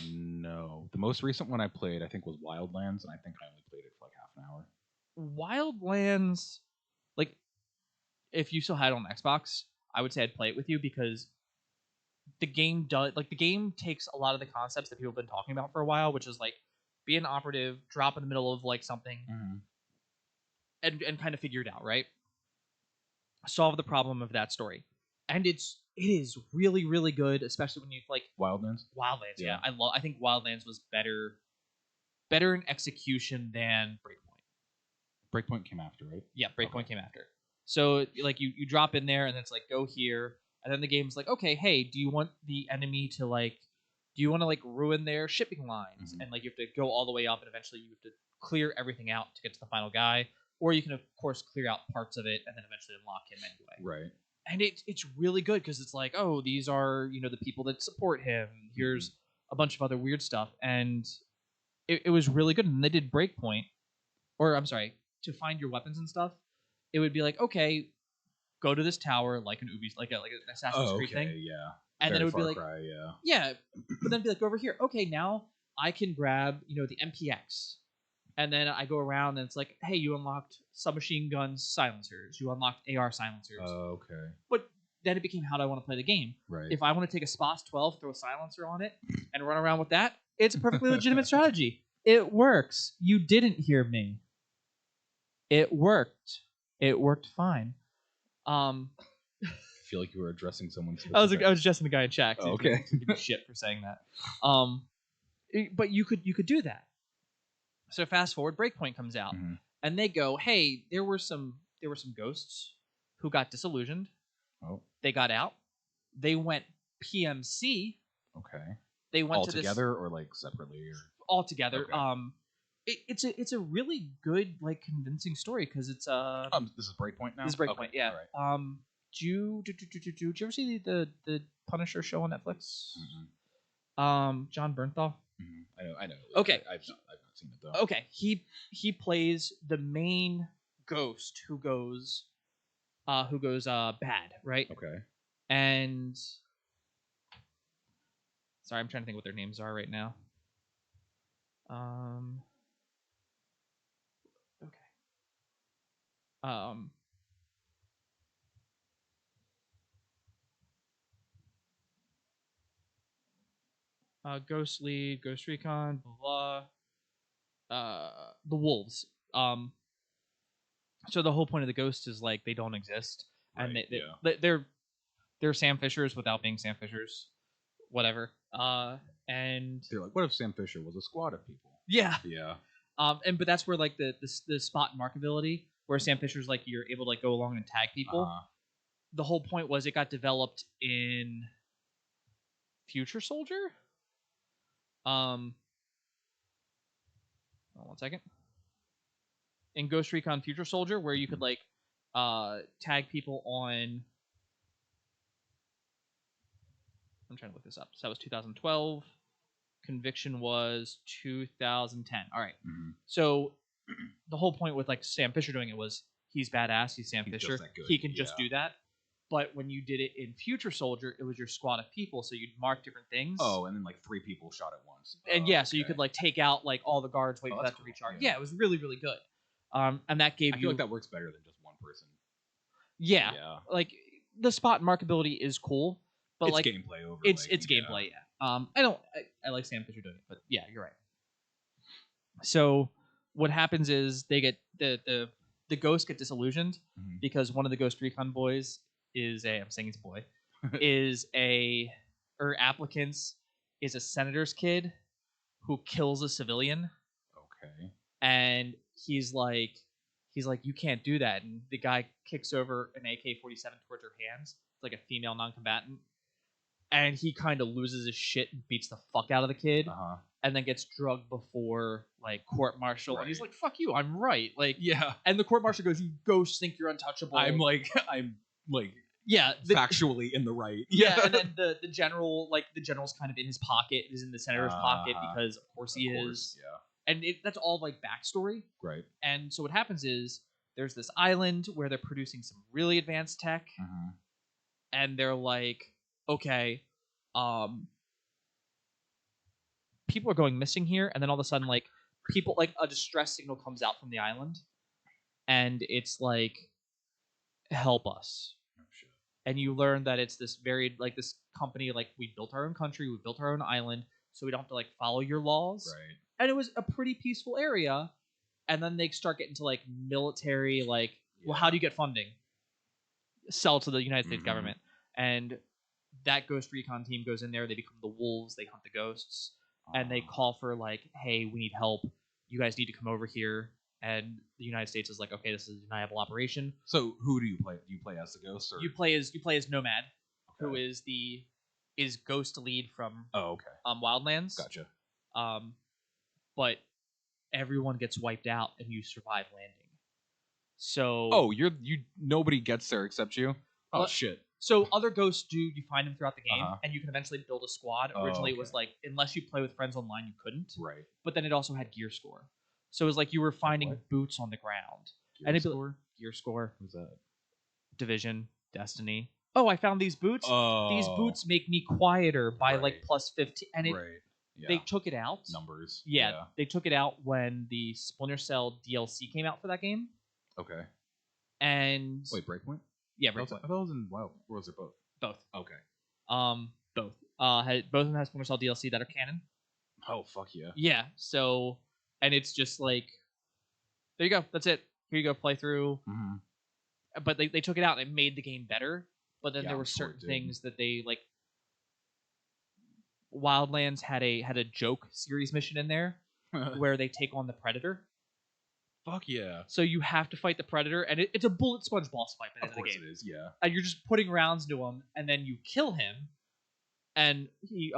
Speaker 2: No. The most recent one I played, I think, was Wildlands, and I think I only played it for like half an hour.
Speaker 1: Wildlands, like, if you still had it on Xbox, I would say I'd play it with you because the game takes a lot of the concepts that people have been talking about for a while, which is like be an operative, drop in the middle of like something, and kind of figure it out, right? Solve the problem of that story, and it is really, really good, especially when you like
Speaker 2: Wildlands.
Speaker 1: Yeah. I think Wildlands was better in execution than Breakpoint.
Speaker 2: Breakpoint came after, right?
Speaker 1: Yeah, Breakpoint came after. So like you drop in there and it's like go here, and then the game's like, okay, hey, do you want the enemy to like, do you want to like ruin their shipping lines, and like you have to go all the way up, and eventually you have to clear everything out to get to the final guy, or you can of course clear out parts of it and then eventually unlock him anyway.
Speaker 2: Right.
Speaker 1: And it's really good because it's like, oh, these are the people that support him. Here's a bunch of other weird stuff, and it was really good. And they did Breakpoint, or I'm sorry, to find your weapons and stuff. It would be like, okay, go to this tower like an Ubisoft, like an Assassin's Creed thing.
Speaker 2: Yeah.
Speaker 1: And
Speaker 2: Very
Speaker 1: then it would
Speaker 2: Far
Speaker 1: be like,
Speaker 2: Cry,
Speaker 1: but then it'd be like, go over here. Okay, now I can grab the MPX, and then I go around and it's like, hey, you unlocked submachine gun silencers, you unlocked AR silencers.
Speaker 2: Okay.
Speaker 1: But then it became, how do I want to play the game?
Speaker 2: Right.
Speaker 1: If I want to take a SPOS 12, throw a silencer on it, and run around with that, it's a perfectly legitimate strategy. It works. You didn't hear me. It worked. It worked fine.
Speaker 2: I feel like you were addressing someone specific.
Speaker 1: I was addressing the guy in chat.
Speaker 2: Oh, okay.
Speaker 1: Give me shit for saying that. But you could do that. So fast forward, Breakpoint comes out, and they go, hey, there were some ghosts who got disillusioned.
Speaker 2: Oh.
Speaker 1: They got out. They went PMC.
Speaker 2: Okay.
Speaker 1: They went
Speaker 2: all together or like separately or
Speaker 1: all together.
Speaker 2: Okay.
Speaker 1: It's a really good, like, convincing story because it's
Speaker 2: this is Breakpoint now.
Speaker 1: This is Breakpoint, yeah.
Speaker 2: All right.
Speaker 1: Did you ever see the Punisher show on Netflix? John Bernthal.
Speaker 2: I know.
Speaker 1: Okay.
Speaker 2: I've not seen it though.
Speaker 1: Okay, he plays the main ghost who goes bad, right?
Speaker 2: Okay.
Speaker 1: And sorry, I'm trying to think what their names are right now. Okay. Um. Ghost Lead, Ghost Recon, blah blah. The wolves. So the whole point of the ghost is like they don't exist, and
Speaker 2: Right.
Speaker 1: they're Sam Fishers without being Sam Fishers, whatever. And
Speaker 2: They're like, what if Sam Fisher was a squad of people?
Speaker 1: yeah,
Speaker 2: Yeah.
Speaker 1: but that's where like the spot and mark ability, where Sam Fisher's like you're able to like go along and tag people. The whole point was it got developed in Future Soldier. Hold on 1 second. In Ghost Recon Future Soldier, where you could like tag people on. I'm trying to look this up. So that was 2012. Conviction was 2010. All right.
Speaker 2: Mm-hmm.
Speaker 1: So the whole point with like Sam Fisher doing it was he's badass. He's Sam Fisher. He can just do that. But when you did it in Future Soldier, it was your squad of people, so you'd mark different things.
Speaker 2: Oh, and then like 3 people shot at once.
Speaker 1: And so you could like take out like all the guards, wait for that to recharge. Yeah, it was really, really good. And that gave
Speaker 2: I feel like that works better than just one person.
Speaker 1: Yeah. Like the spot and mark ability is cool, but
Speaker 2: it's
Speaker 1: like
Speaker 2: gameplay over.
Speaker 1: It's gameplay. Yeah. I like Sam Fisher doing it, but yeah, you're right. So what happens is they get the ghosts get disillusioned because one of the Ghost Recon boys is I'm saying he's a boy, applicants is a senator's kid who kills a civilian.
Speaker 2: Okay.
Speaker 1: And he's like, you can't do that. And the guy kicks over an AK-47 towards her hands. It's like a female non-combatant. And he kind of loses his shit and beats the fuck out of the kid. And then gets drugged before like court martial. Right. And he's like, fuck you, I'm right. Like, yeah. And the court martial goes, you ghosts think you're untouchable.
Speaker 2: I'm like factually in the right.
Speaker 1: Yeah. And then the general's kind of in his pocket, is in the senator's pocket because of course he is. Yeah. And that's all like backstory.
Speaker 2: Right.
Speaker 1: And so what happens is there's this island where they're producing some really advanced tech. And they're like, okay, people are going missing here. And then all of a sudden, like, people, like, a distress signal comes out from the island. And it's like, help us. Oh, shit. And you learn that it's this this company, like, we built our own country, we built our own island, so we don't have to, like, follow your laws.
Speaker 2: Right.
Speaker 1: And it was a pretty peaceful area. And then they start getting to, like, military, like, well, how do you get funding? Sell to the United States government. And that Ghost Recon team goes in there. They become the wolves. They hunt the ghosts. And they call for, like, hey, we need help. You guys need to come over here. And the United States is like, okay, this is a deniable operation.
Speaker 2: So who do you play? Do you play as the ghost? Or?
Speaker 1: You play as Nomad, who is Ghost Lead from Wildlands.
Speaker 2: Gotcha.
Speaker 1: But everyone gets wiped out and you survive landing. So
Speaker 2: nobody gets there except you. Oh shit.
Speaker 1: So other ghosts you find them throughout the game, and you can eventually build a squad. Originally, it was like unless you play with friends online, you couldn't.
Speaker 2: Right.
Speaker 1: But then it also had gear score, so it was like you were finding boots on the ground. Gear score.
Speaker 2: Who's that?
Speaker 1: Division, Destiny. Oh, I found these boots. These boots make me quieter by like plus 15, and they took it out.
Speaker 2: Numbers.
Speaker 1: Yeah, they took it out when the Splinter Cell DLC came out for that game.
Speaker 2: Okay.
Speaker 1: And
Speaker 2: wait, Breakpoint?
Speaker 1: Yeah, Breakpoint.
Speaker 2: I thought it was in WoW. Or was it both?
Speaker 1: Both.
Speaker 2: Okay.
Speaker 1: Both. Both of them have Splinter Cell DLC that are canon.
Speaker 2: Oh, fuck yeah.
Speaker 1: Yeah. So, and it's just like, there you go. That's it. Here you go. Play through. But they took it out and it made the game better. But then there were certain things that they like. Wildlands had a joke series mission in there where they take on the Predator.
Speaker 2: Fuck yeah.
Speaker 1: So you have to fight the Predator, and it's a bullet sponge boss fight by the end of the game.
Speaker 2: Of course it is, yeah.
Speaker 1: And you're just putting rounds into him, and then you kill him, and he's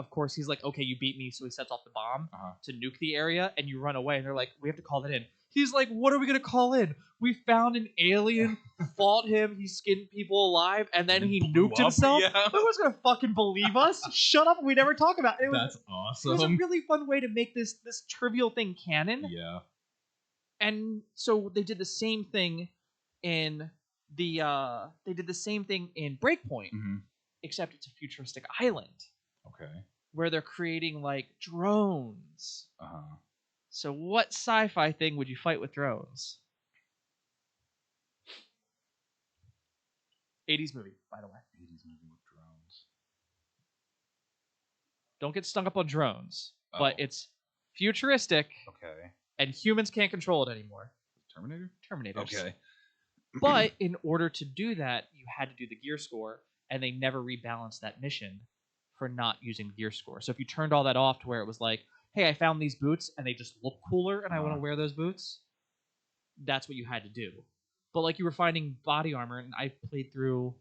Speaker 1: like, okay, you beat me, so he sets off the bomb to nuke the area, and you run away, and they're like, we have to call that in. He's like, what are we going to call in? We found an alien, fought him, he skinned people alive, and then he nuked himself? Yeah. No one's going to fucking believe us. Shut up, we never talk about it.
Speaker 2: That's awesome.
Speaker 1: It was a really fun way to make this trivial thing canon.
Speaker 2: Yeah.
Speaker 1: And so they did the same thing in Breakpoint, except it's a futuristic island.
Speaker 2: Okay.
Speaker 1: Where they're creating like drones. So what sci-fi thing would you fight with drones? 80s movie, by the way.
Speaker 2: 80s movie with drones.
Speaker 1: Don't get stung up on drones, but it's futuristic.
Speaker 2: Okay.
Speaker 1: And humans can't control it anymore.
Speaker 2: Terminator?
Speaker 1: Terminators.
Speaker 2: Okay.
Speaker 1: But in order to do that, you had to do the gear score, and they never rebalanced that mission for not using gear score. So if you turned all that off to where it was like, hey, I found these boots, and they just look cooler, and I want to wear those boots, that's what you had to do. But like you were finding body armor, and I played through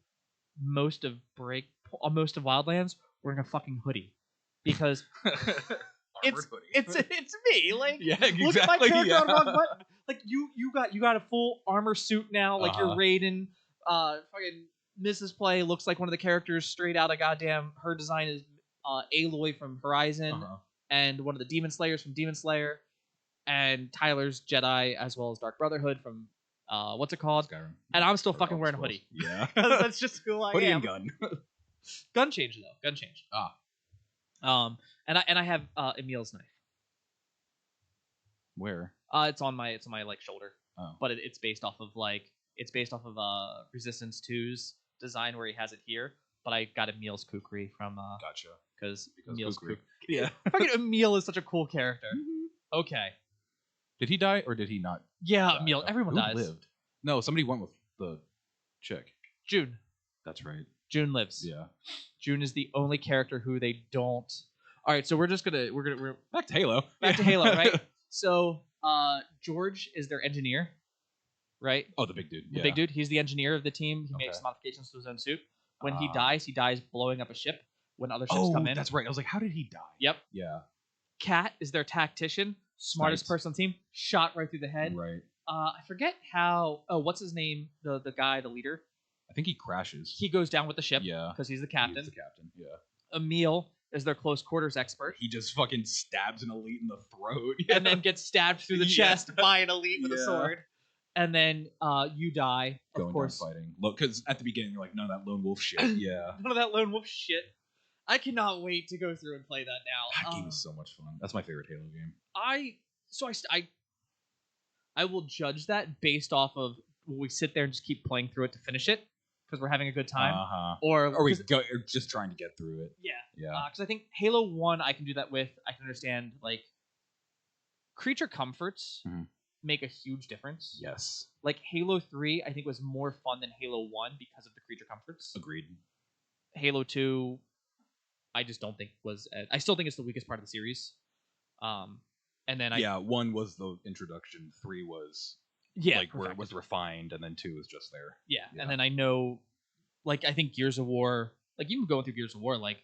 Speaker 1: most of Wildlands wearing a fucking hoodie because it's me. Like,
Speaker 2: yeah, exactly,
Speaker 1: look at my character on wrong button. Like you got a full armor suit now. Like you're Raiden. Fucking Mrs. Play looks like one of the characters straight out of goddamn. Her design is Aloy from Horizon, and one of the Demon Slayers from Demon Slayer, and Tyler's Jedi as well as Dark Brotherhood from what's it called?
Speaker 2: Skyrim.
Speaker 1: And I'm still fucking wearing a hoodie.
Speaker 2: Yeah,
Speaker 1: that's just who I
Speaker 2: hoodie
Speaker 1: am.
Speaker 2: and gun.
Speaker 1: Gun change though. Gun change. And I have Emil's knife.
Speaker 2: Where?
Speaker 1: It's on my like shoulder.
Speaker 2: Oh.
Speaker 1: But it's based off of Resistance 2's design where he has it here. But I got Emil's kukri from
Speaker 2: Gotcha.
Speaker 1: Because Emil's
Speaker 2: kukri.
Speaker 1: Yeah. Fucking Emil is such a cool character.
Speaker 2: Mm-hmm.
Speaker 1: Okay.
Speaker 2: Did he die or did he not?
Speaker 1: Yeah,
Speaker 2: die?
Speaker 1: Emil. Everyone
Speaker 2: Who
Speaker 1: dies.
Speaker 2: lived? No, somebody went with the chick.
Speaker 1: June.
Speaker 2: That's right.
Speaker 1: June lives.
Speaker 2: Yeah.
Speaker 1: June is the only character who they don't. All right, so we're
Speaker 2: back to Halo.
Speaker 1: Back to Halo, right? So George is their engineer, right?
Speaker 2: Oh, the big dude.
Speaker 1: The big dude. He's the engineer of the team. He makes modifications to his own suit. When he dies blowing up a ship when other ships come in.
Speaker 2: That's right. I was like, how did he die?
Speaker 1: Yep.
Speaker 2: Yeah.
Speaker 1: Kat is their tactician, smartest person on the team, shot right through the head.
Speaker 2: Right.
Speaker 1: I forget how. Oh, what's his name? The guy, the leader.
Speaker 2: I think he crashes.
Speaker 1: He goes down with the ship.
Speaker 2: Yeah.
Speaker 1: Because he's the captain.
Speaker 2: He's the captain. Yeah.
Speaker 1: Emil is their close quarters expert.
Speaker 2: He just fucking stabs an elite in the throat.
Speaker 1: And then gets stabbed through the chest by an elite with a sword. And then you die, of course.
Speaker 2: Down fighting. Look, because at the beginning you're like, none of that lone wolf shit. Yeah.
Speaker 1: None of that lone wolf shit. I cannot wait to go through and play that now.
Speaker 2: That game is so much fun. That's my favorite Halo game.
Speaker 1: I will judge that based off of will we sit there and just keep playing through it to finish it because we're having a good time,
Speaker 2: or we just trying to get through it.
Speaker 1: Yeah. Because
Speaker 2: Yeah.
Speaker 1: I think Halo 1 I can do that with. I can understand like creature comforts make a huge difference.
Speaker 2: Yes.
Speaker 1: Like Halo 3 I think was more fun than Halo 1 because of the creature comforts.
Speaker 2: Agreed.
Speaker 1: Halo 2 I just don't think was I still think it's the weakest part of the series. And then
Speaker 2: 1 was the introduction, 3 was where it was refined, and then 2 was just there.
Speaker 1: Yeah. And then I know like I think Gears of War, like even going through Gears of War, like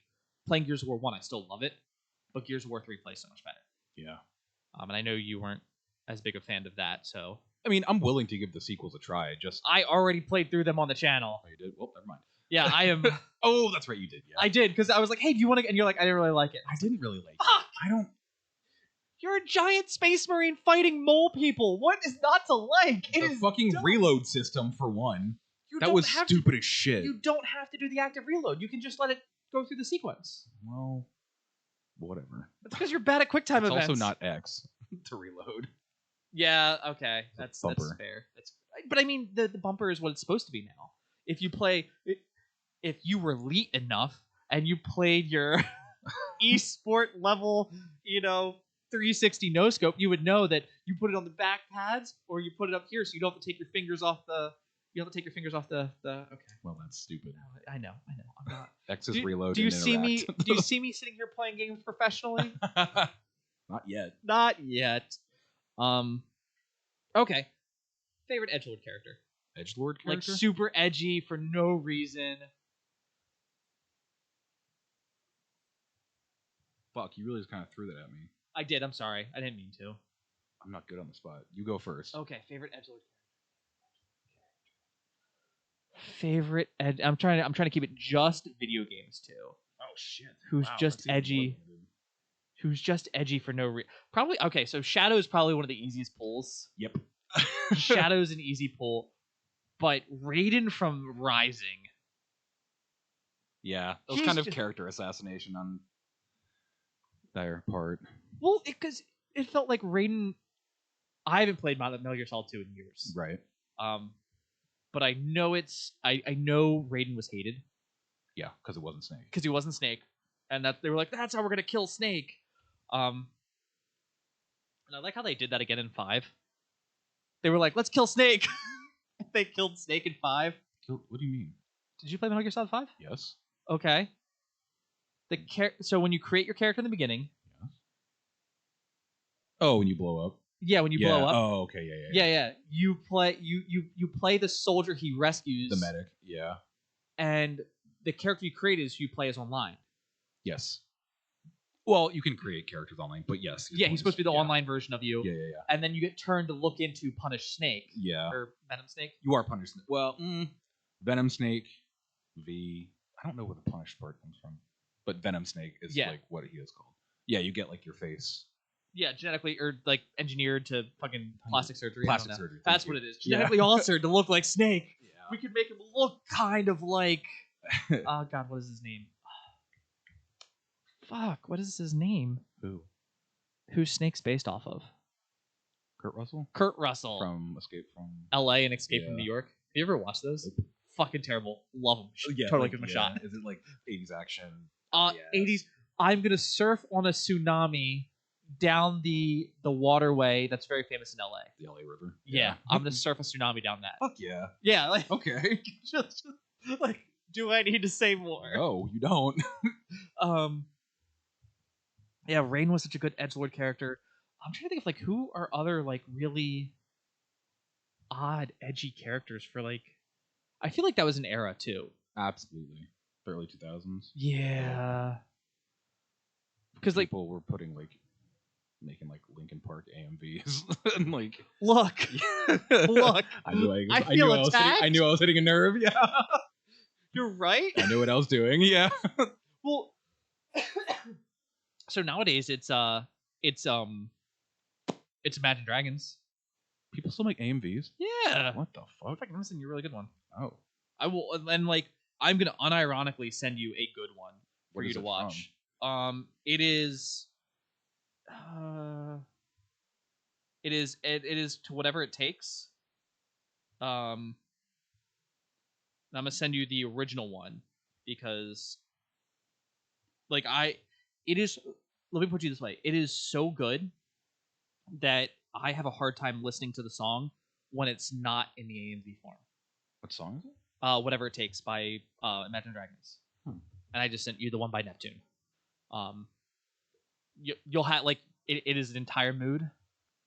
Speaker 1: playing Gears of War 1 I still love it, but Gears of War 3 plays so much better.
Speaker 2: Yeah.
Speaker 1: And I know you weren't as big a fan of that, so
Speaker 2: I mean, I'm willing to give the sequels a try.
Speaker 1: I already played through them on the channel.
Speaker 2: Oh, you did? Well, never mind.
Speaker 1: Yeah, I am.
Speaker 2: Oh, that's right, you did. Yeah,
Speaker 1: I did because I was like, "Hey, do you want to?" And you're like, "I didn't really like it."
Speaker 2: I didn't really like it.
Speaker 1: Fuck!
Speaker 2: I don't.
Speaker 1: You're a giant space marine fighting mole people. What is not to like? It
Speaker 2: the
Speaker 1: is
Speaker 2: fucking
Speaker 1: dumb.
Speaker 2: reload system for one. That was stupid as shit.
Speaker 1: You don't have to do the active reload. You can just let it go through the sequence.
Speaker 2: Well, whatever.
Speaker 1: That's because you're bad at QuickTime events.
Speaker 2: It's also not X to reload.
Speaker 1: Yeah. Okay. That's fair. But I mean, the bumper is what it's supposed to be now. If you were elite enough and you played your esport level, 360 no scope, you would know that you put it on the back pads or you put it up here, so you don't have to take your fingers off the. You have to take your fingers off the. Okay.
Speaker 2: Well, that's stupid.
Speaker 1: I know. I'm not.
Speaker 2: X is reload.
Speaker 1: Do you see me? Do you see me sitting here playing games professionally?
Speaker 2: Not yet.
Speaker 1: Not yet. Okay. Favorite edgelord character.
Speaker 2: Edgelord character?
Speaker 1: Like super edgy for no reason.
Speaker 2: Fuck, you really just kind of threw that at me.
Speaker 1: I did. I'm sorry. I didn't mean to.
Speaker 2: I'm not good on the spot. You go first.
Speaker 1: Okay, favorite edgelord character. I'm trying to keep it just video games too.
Speaker 2: Oh shit.
Speaker 1: Who's just edgy? Who's just edgy for no reason? Probably okay. So Shadow is probably one of the easiest pulls.
Speaker 2: Yep.
Speaker 1: Shadow's an easy pull, but Raiden from Rising.
Speaker 2: Yeah, that was kind of character assassination on their part.
Speaker 1: Well, because it felt like Raiden. I haven't played Metal Gear Solid 2 in years.
Speaker 2: Right.
Speaker 1: But I know I know Raiden was hated.
Speaker 2: Yeah, because it wasn't Snake.
Speaker 1: Because he wasn't Snake, and that they were like, that's how we're gonna kill Snake. And I like how they did that again in 5. They were like, let's kill Snake. They killed Snake in 5.
Speaker 2: What do you mean?
Speaker 1: Did you play Metal Gear Solid 5?
Speaker 2: Yes.
Speaker 1: Okay. So when you create your character in the beginning.
Speaker 2: Yes. Oh, when you blow up.
Speaker 1: Yeah, when you blow up.
Speaker 2: Oh, okay,
Speaker 1: yeah. You play the soldier he rescues.
Speaker 2: The medic. Yeah.
Speaker 1: And the character you create is who you play as online.
Speaker 2: Yes. Well, you can create characters online, but yes.
Speaker 1: Yeah, he's supposed to be the online version of you.
Speaker 2: Yeah.
Speaker 1: And then you get turned to look into Punish Snake.
Speaker 2: Yeah.
Speaker 1: Or Venom Snake.
Speaker 2: You are Punish Snake. Well, Venom Snake, I don't know where the Punish part comes from, but Venom Snake is like what he is called. Yeah, you get like your face.
Speaker 1: Yeah, genetically or like engineered to fucking plastic surgery.
Speaker 2: Plastic surgery.
Speaker 1: That's what it is. Genetically altered to look like Snake.
Speaker 2: Yeah.
Speaker 1: We could make him look kind of like. Oh God, what is his name? Fuck, what is his name? Who's Snake's based off of?
Speaker 2: Kurt Russell.
Speaker 1: Kurt Russell
Speaker 2: from Escape from
Speaker 1: L.A. and Escape from New York. Have you ever watched those?
Speaker 2: Nope.
Speaker 1: Fucking terrible. Love them. Totally give them a shot.
Speaker 2: Is it like 80s action?
Speaker 1: 80s. I'm gonna surf on a tsunami down the waterway that's very famous in LA.
Speaker 2: The LA River.
Speaker 1: Yeah. I'm gonna surf a tsunami down that.
Speaker 2: Fuck yeah.
Speaker 1: Yeah, like
Speaker 2: okay.
Speaker 1: just like, do I need to say more?
Speaker 2: No, you don't.
Speaker 1: Yeah, Rain was such a good edgelord character. I'm trying to think of like who are other like really odd, edgy characters for like. I feel like that was an era too.
Speaker 2: Absolutely, early 2000s.
Speaker 1: Yeah. Because like
Speaker 2: people were putting like making like Linkin Park AMVs and like
Speaker 1: look.
Speaker 2: I knew I was hitting a nerve. Yeah.
Speaker 1: You're right.
Speaker 2: I knew what I was doing. Yeah.
Speaker 1: Well. So nowadays it's Imagine Dragons.
Speaker 2: People still make AMVs?
Speaker 1: Yeah.
Speaker 2: What the fuck?
Speaker 1: I'm missing you a really good one.
Speaker 2: Oh.
Speaker 1: I will, and like I'm gonna unironically send you a good one for you to watch. It is To Whatever It Takes. I'm gonna send you the original one because like it is. Let me put you this way: it is so good that I have a hard time listening to the song when it's not in the AMV form.
Speaker 2: What song is it?
Speaker 1: Whatever It Takes by Imagine Dragons. And I just sent you the one by Neptune. You'll have like it is an entire mood,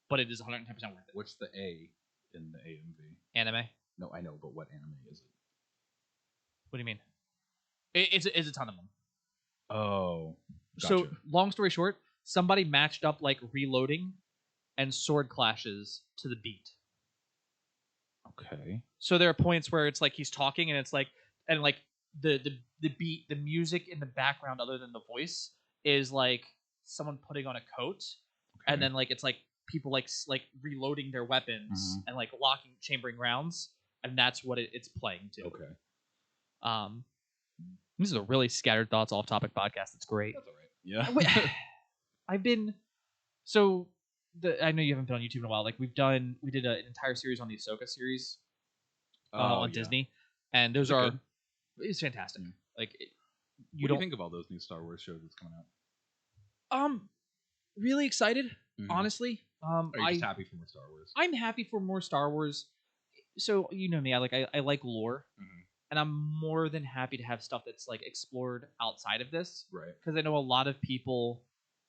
Speaker 1: but it is 110% worth it.
Speaker 2: What's the A in the AMV?
Speaker 1: Anime.
Speaker 2: No, I know, but what anime is it?
Speaker 1: What do you mean? It's a ton of them.
Speaker 2: Oh. Gotcha.
Speaker 1: So long story short, somebody matched up like Reloading and Sword Clashes to the beat.
Speaker 2: Okay.
Speaker 1: So there are points where it's like he's talking and it's like and like the beat, the music in the background other than the voice is like someone putting on a coat, and then like it's like people like reloading their weapons and like chambering rounds, and that's what it's playing to.
Speaker 2: Okay.
Speaker 1: These are really scattered thoughts off topic podcast. It's great.
Speaker 2: That's all right. Yeah.
Speaker 1: I've been I know you haven't been on YouTube in a while. Like we did an entire series on the Ahsoka series on Disney, and those are it's fantastic. Like
Speaker 2: what do you think of all those new Star Wars shows that's coming out?
Speaker 1: Really excited, honestly.
Speaker 2: Are you just happy for more Star Wars?
Speaker 1: I'm happy for more Star Wars. So you know me, I like lore, and I'm more than happy to have stuff that's like explored outside of this,
Speaker 2: right?
Speaker 1: Because I know a lot of people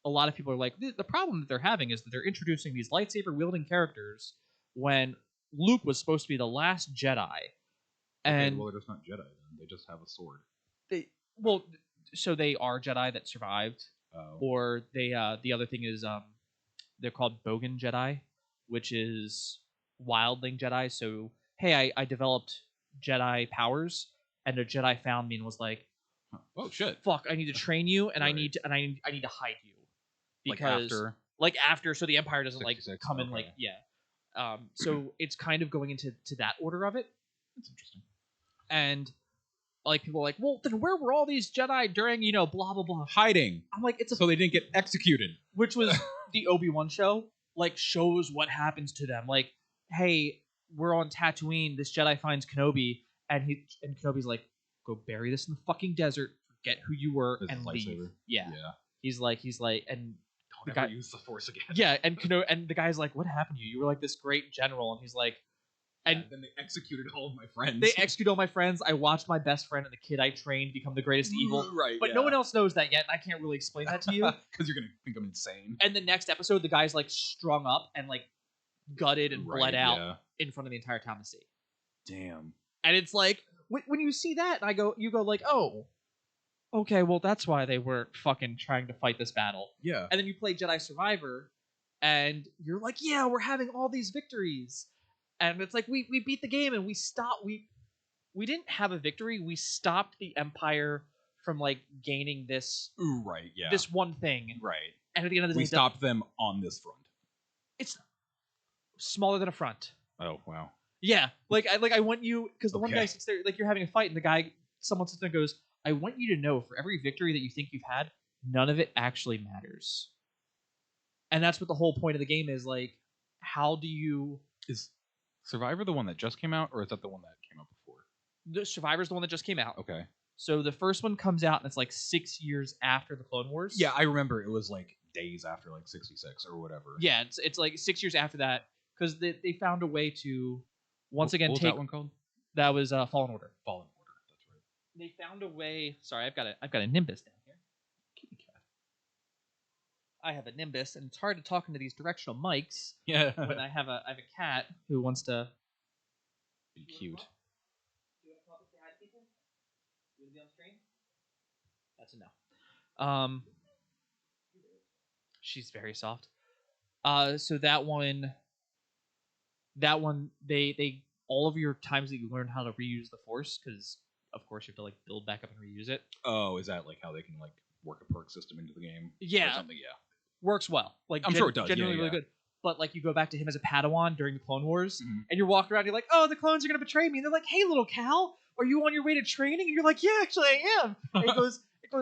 Speaker 1: are like the problem that they're having is that they're introducing these lightsaber wielding characters when Luke was supposed to be the last Jedi, and
Speaker 2: well, they're just not Jedi then; they just have a sword.
Speaker 1: So they are Jedi that survived, or they the other thing is they're called Bogan Jedi, which is wildling Jedi. So hey, I developed Jedi powers, and a Jedi found me and was like,
Speaker 2: "Oh shit,
Speaker 1: fuck! I need to train you, and I need to hide you because after, so the Empire doesn't like come in like So it's kind of going into that order of it.
Speaker 2: That's interesting.
Speaker 1: And like people are like, well, then where were all these Jedi during blah blah blah
Speaker 2: hiding?
Speaker 1: I'm like,
Speaker 2: so they didn't get executed,
Speaker 1: which was the Obi-Wan show. Like shows what happens to them. Like, hey, we're on Tatooine. This Jedi finds Kenobi, and Kenobi's like, go bury this in the fucking desert. Forget who you were and leave. Yeah. He's like, and
Speaker 2: don't ever use the Force again.
Speaker 1: Yeah, and and the guy's like, what happened to you? You were like this great general, and he's like. And
Speaker 2: then they executed all of my friends.
Speaker 1: They executed all my friends. I watched my best friend and the kid I trained become the greatest evil.
Speaker 2: Right.
Speaker 1: But no one else knows that yet, and I can't really explain that to you.
Speaker 2: Because you're going to think I'm insane.
Speaker 1: And the next episode, the guy's like strung up and like gutted and bled out in front of the entire town to see.
Speaker 2: Damn.
Speaker 1: And it's like, when you see that, you go like, oh, okay, well, that's why they weren't fucking trying to fight this battle.
Speaker 2: Yeah.
Speaker 1: And then you play Jedi Survivor, and you're like, yeah, we're having all these victories. And it's like we beat the game and we stopped. We didn't have a victory. We stopped the Empire from like gaining this.
Speaker 2: Right. Yeah.
Speaker 1: This one thing.
Speaker 2: Right.
Speaker 1: And at the end of the day,
Speaker 2: we stopped them on this front.
Speaker 1: It's smaller than a front.
Speaker 2: Oh wow.
Speaker 1: Yeah. Like I want you because the one guy sits there like you're having a fight and someone sits there and goes, I want you to know for every victory that you think you've had, none of it actually matters. And that's what the whole point of the game is. Like, how do you
Speaker 2: is Survivor the one that just came out, or is that the one that came out before?
Speaker 1: The Survivor's the one that just came out.
Speaker 2: Okay.
Speaker 1: So the first one comes out, and it's like 6 years after the Clone Wars.
Speaker 2: Yeah, I remember it was like days after, like 66 or whatever.
Speaker 1: Yeah, it's like 6 years after that, because they found a way to once again
Speaker 2: what was
Speaker 1: take
Speaker 2: that one called?
Speaker 1: That was Fallen Order.
Speaker 2: Fallen Order. That's right.
Speaker 1: They found a way. Sorry, I've got a Nimbus down here. Kitty cat. I have a Nimbus, and it's hard to talk into these directional mics.
Speaker 2: Yeah.
Speaker 1: When I have a cat who wants to
Speaker 2: be cute.
Speaker 1: Do you want to talk to cat people? You want to be on screen? That's a no. She's very soft. So that one, they all of your times that you learn how to reuse the Force, because of course you have to like build back up and reuse it.
Speaker 2: Oh, is that like how they can like work a perk system into the game?
Speaker 1: Yeah.
Speaker 2: Or something, yeah.
Speaker 1: Works well. Like
Speaker 2: I'm sure it does.
Speaker 1: Genuinely really good. But like you go back to him as a Padawan during the Clone Wars, and you're walking around, you're like, oh, the clones are gonna betray me. And they're like, hey, little Cal, are you on your way to training? And you're like, yeah, actually I am. And it goes,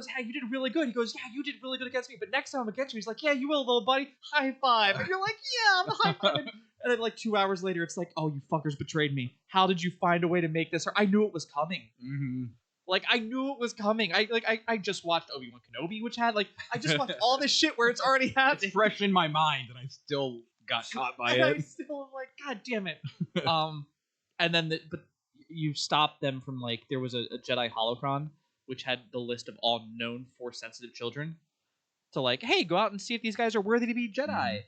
Speaker 1: hey, you did really good. He goes, yeah, you did really good against me, but next time I'm against you, he's like, yeah, you will, little buddy. High five. And you're like, yeah, I'm high five. And then like 2 hours later, it's like, oh, you fuckers betrayed me. How did you find a way to make this? I knew it was coming.
Speaker 2: Mm-hmm.
Speaker 1: Like, I knew it was coming. I just watched Obi-Wan Kenobi, which had, like, I just watched all this shit where it's already happening.
Speaker 2: It's fresh in my mind, and I still got caught by it.
Speaker 1: I still am like, God damn it. And then, but you stopped them from, like, there was a Jedi holocron, which had the list of all known Force-sensitive children. To, like, hey, go out and see if these guys are worthy to be Jedi.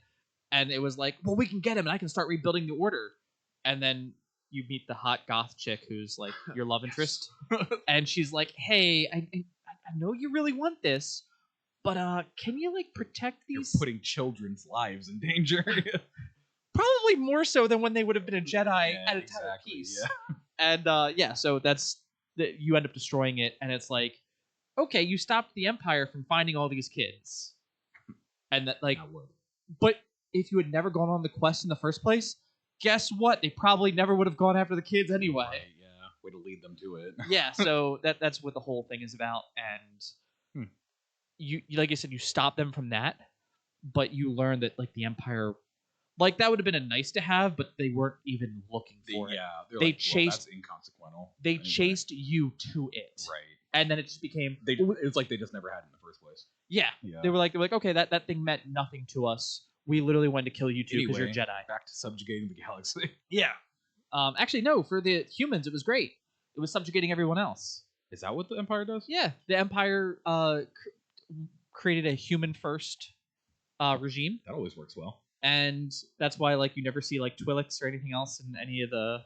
Speaker 1: And it was like, well, we can get him, and I can start rebuilding the Order. And then you meet the hot goth chick who's like your love interest, and she's like, hey, I know you really want this, but can you like protect these?
Speaker 2: You're putting children's lives in danger.
Speaker 1: Probably more so than when they would have been a Jedi at a time of peace. Yeah. And so that's you end up destroying it, and it's like, okay, you stopped the Empire from finding all these kids, and that like, but if you had never gone on the quest in the first place, guess what? They probably never would have gone after the kids anyway.
Speaker 2: Right, yeah, way to lead them to it.
Speaker 1: Yeah, so that's what the whole thing is about, and you like I said, you stop them from that, but you learn that like the Empire, like that would have been a nice to have, but they weren't even looking for it.
Speaker 2: Yeah,
Speaker 1: they
Speaker 2: like,
Speaker 1: chased.
Speaker 2: That's inconsequential.
Speaker 1: They chased you to it,
Speaker 2: right?
Speaker 1: And then it just became.
Speaker 2: It was like they just never had it in the first place.
Speaker 1: Yeah, they were like, okay, that thing meant nothing to us. We literally wanted to kill you too because you're Jedi.
Speaker 2: Back to subjugating the galaxy.
Speaker 1: Yeah. Actually, no. For the humans, it was great. It was subjugating everyone else.
Speaker 2: Is that what the Empire does?
Speaker 1: Yeah, the Empire created a human-first regime.
Speaker 2: That always works well.
Speaker 1: And that's why, like, you never see like Twi'leks or anything else in any of the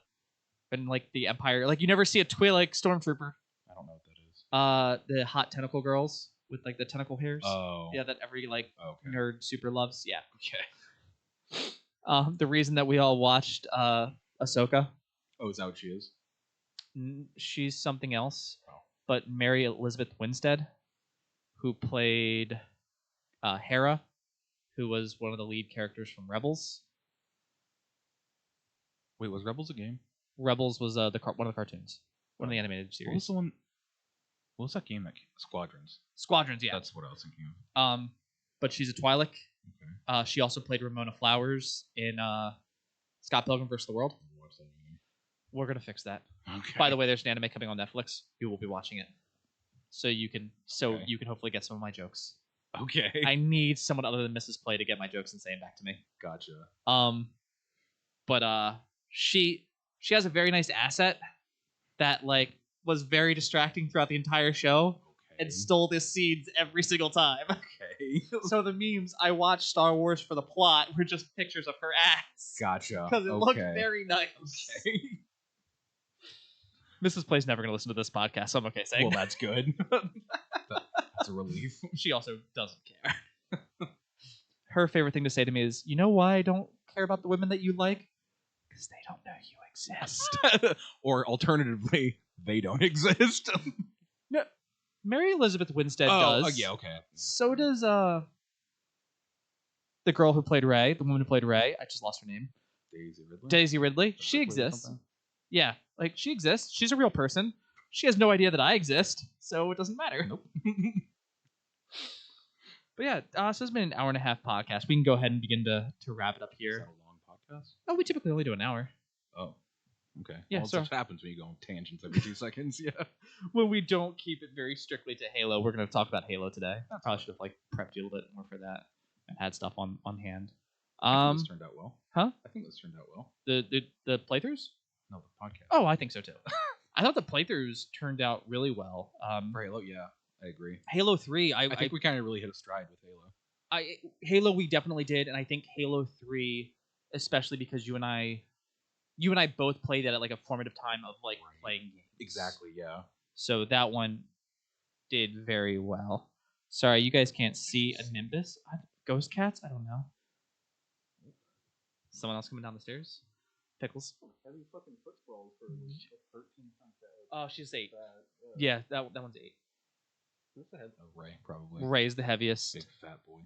Speaker 1: Empire. Like, you never see a Twi'lek stormtrooper.
Speaker 2: I don't know what that
Speaker 1: is. The hot tentacle girls with like the tentacle hairs.
Speaker 2: Oh.
Speaker 1: Yeah, that every like nerd super loves. Yeah.
Speaker 2: Okay.
Speaker 1: The reason that we all watched Ahsoka.
Speaker 2: Oh, is that what she is?
Speaker 1: She's something else.
Speaker 2: Oh.
Speaker 1: But Mary Elizabeth Winstead, who played Hera, who was one of the lead characters from Rebels.
Speaker 2: Wait, was Rebels a game?
Speaker 1: Rebels was one of the cartoons, one of the animated series.
Speaker 2: What was the one? What was that game? Squadrons.
Speaker 1: Squadrons, yeah.
Speaker 2: That's what I was thinking of.
Speaker 1: But she's a Twi'lek. Okay. She also played Ramona Flowers in Scott Pilgrim vs. the World. We're gonna fix that. Okay. By the way, there's an anime coming on Netflix. You will be watching it, so you can hopefully get some of my jokes.
Speaker 2: Okay.
Speaker 1: I need someone other than Mrs. Play to get my jokes and say them back to me.
Speaker 2: Gotcha.
Speaker 1: But she has a very nice asset that like was very distracting throughout the entire show. And stole the scenes every single time.
Speaker 2: Okay.
Speaker 1: So the memes I watched Star Wars for the plot were just pictures of her ass.
Speaker 2: Gotcha.
Speaker 1: Because it looked very nice. Okay. Mrs. Play's never going to listen to this podcast, so I'm okay saying.
Speaker 2: Well, that's good. That's a relief.
Speaker 1: She also doesn't care. Her favorite thing to say to me is, you know why I don't care about the women that you like? Because they don't know you exist.
Speaker 2: Or alternatively, they don't exist.
Speaker 1: No. Mary Elizabeth Winstead does.
Speaker 2: Oh, yeah, okay. Yeah.
Speaker 1: So does the girl who played Rey, the woman who played Rey. I just lost her name. Daisy Ridley. She exists. Yeah, like she exists. She's a real person. She has no idea that I exist, so it doesn't matter.
Speaker 2: Nope.
Speaker 1: But yeah, so it's been an hour and a half podcast. We can go ahead and begin to wrap it up here.
Speaker 2: Is that a long podcast?
Speaker 1: Oh, we typically only do an hour.
Speaker 2: Oh. Okay.
Speaker 1: Yeah,
Speaker 2: well, so it happens when you go on tangents every 2 seconds. Yeah.
Speaker 1: When we don't keep it very strictly to Halo, we're going to talk about Halo today. I probably should have prepped you a little bit more for that and had stuff on hand.
Speaker 2: I think this turned out well.
Speaker 1: Huh?
Speaker 2: I think this turned out well.
Speaker 1: The playthroughs?
Speaker 2: No, the podcast.
Speaker 1: Oh, I think so too. I thought the playthroughs turned out really well.
Speaker 2: For Halo, yeah, I agree.
Speaker 1: Halo 3,
Speaker 2: I think we kind of really hit a stride with Halo.
Speaker 1: Halo, we definitely did, and I think Halo 3, especially because you and I both played it at like a formative time of like playing games.
Speaker 2: Exactly, yeah.
Speaker 1: So that one did very well. Sorry, you guys can't see a Nimbus. Ghost cats? I don't know. Someone else coming down the stairs? Pickles?
Speaker 2: Heavy fucking foot sprawls for 13 times that.
Speaker 1: Oh, she's 8. Yeah, that one's 8.
Speaker 2: Who's the head? Ray, probably.
Speaker 1: Ray's the heaviest.
Speaker 2: Big fat boy.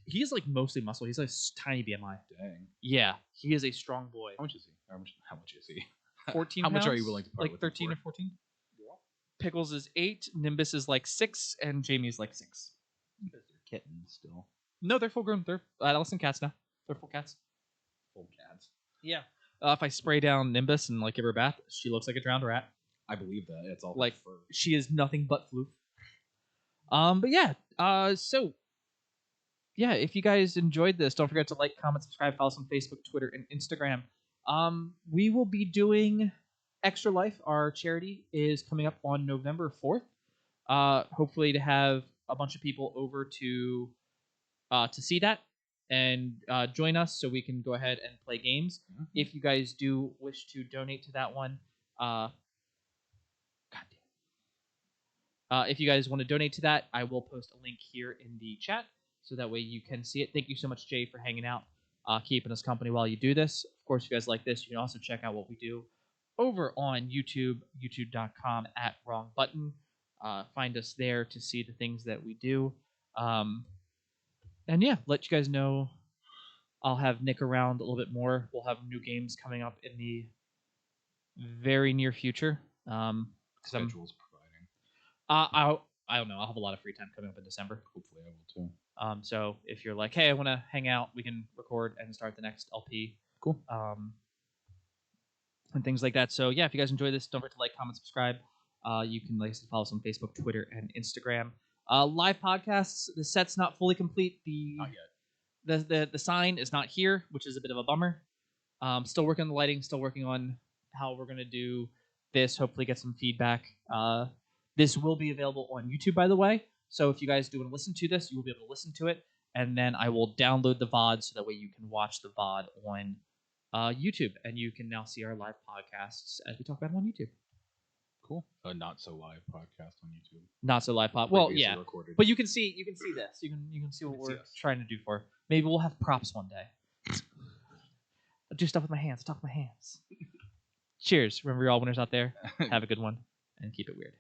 Speaker 1: He's like mostly muscle. He's like tiny BMI.
Speaker 2: Dang.
Speaker 1: Yeah, he is a strong boy.
Speaker 2: How much is he? How much is he?
Speaker 1: 14
Speaker 2: How much
Speaker 1: pounds?
Speaker 2: are you willing to part
Speaker 1: like 13 or 14? Yeah. Pickles is 8, Nimbus is like 6, and Jamie's like 6.
Speaker 2: Because they're kittens still.
Speaker 1: No, they're full grown. They're adolescent cats now. They're full cats.
Speaker 2: Full cats.
Speaker 1: Yeah. If I spray down Nimbus and like give her a bath, she looks like a drowned rat.
Speaker 2: I believe that. It's all
Speaker 1: like
Speaker 2: fur.
Speaker 1: She is nothing but floof. But yeah. So yeah, if you guys enjoyed this, don't forget to like, comment, subscribe, follow us on Facebook, Twitter, and Instagram. We will be doing Extra Life. Our charity is coming up on November 4th. Hopefully to have a bunch of people over to see that and join us so we can go ahead and play games. Mm-hmm. If you guys do wish to donate to that one, if you guys want to donate to that, I will post a link here in the chat so that way you can see it. Thank you so much, Jay, for hanging out, keeping us company while you do this. Of course, if you guys like this, you can also check out what we do over on YouTube, youtube.com/wrongbutton. Find us there to see the things that we do. And yeah, let you guys know I'll have Nick around a little bit more. We'll have new games coming up in the very near future.
Speaker 2: Schedule's providing.
Speaker 1: I don't know. I'll have a lot of free time coming up in December.
Speaker 2: Hopefully I will too.
Speaker 1: So if you're like, hey, I want to hang out, we can record and start the next LP.
Speaker 2: Cool.
Speaker 1: And things like that. So yeah, if you guys enjoy this, don't forget to like, comment, subscribe. You can follow us on Facebook, Twitter, and Instagram. Live podcasts. The set's not fully complete.
Speaker 2: Not yet.
Speaker 1: The sign is not here, which is a bit of a bummer. Still working on the lighting. Still working on how we're gonna do this. Hopefully, get some feedback. This will be available on YouTube, by the way. So if you guys do want to listen to this, you will be able to listen to it, and then I will download the VOD so that way you can watch the VOD on YouTube, and you can now see our live podcasts as we talk about them on YouTube.
Speaker 2: Cool. A not so live podcast on YouTube.
Speaker 1: Not so live pod. Well, yeah,
Speaker 2: recorded.
Speaker 1: But you can see this. You can see what we're trying to do for. Maybe we'll have props one day. I'll do stuff with my hands. Talk with my hands. Cheers. Remember, you're all winners out there. Have a good one and keep it weird.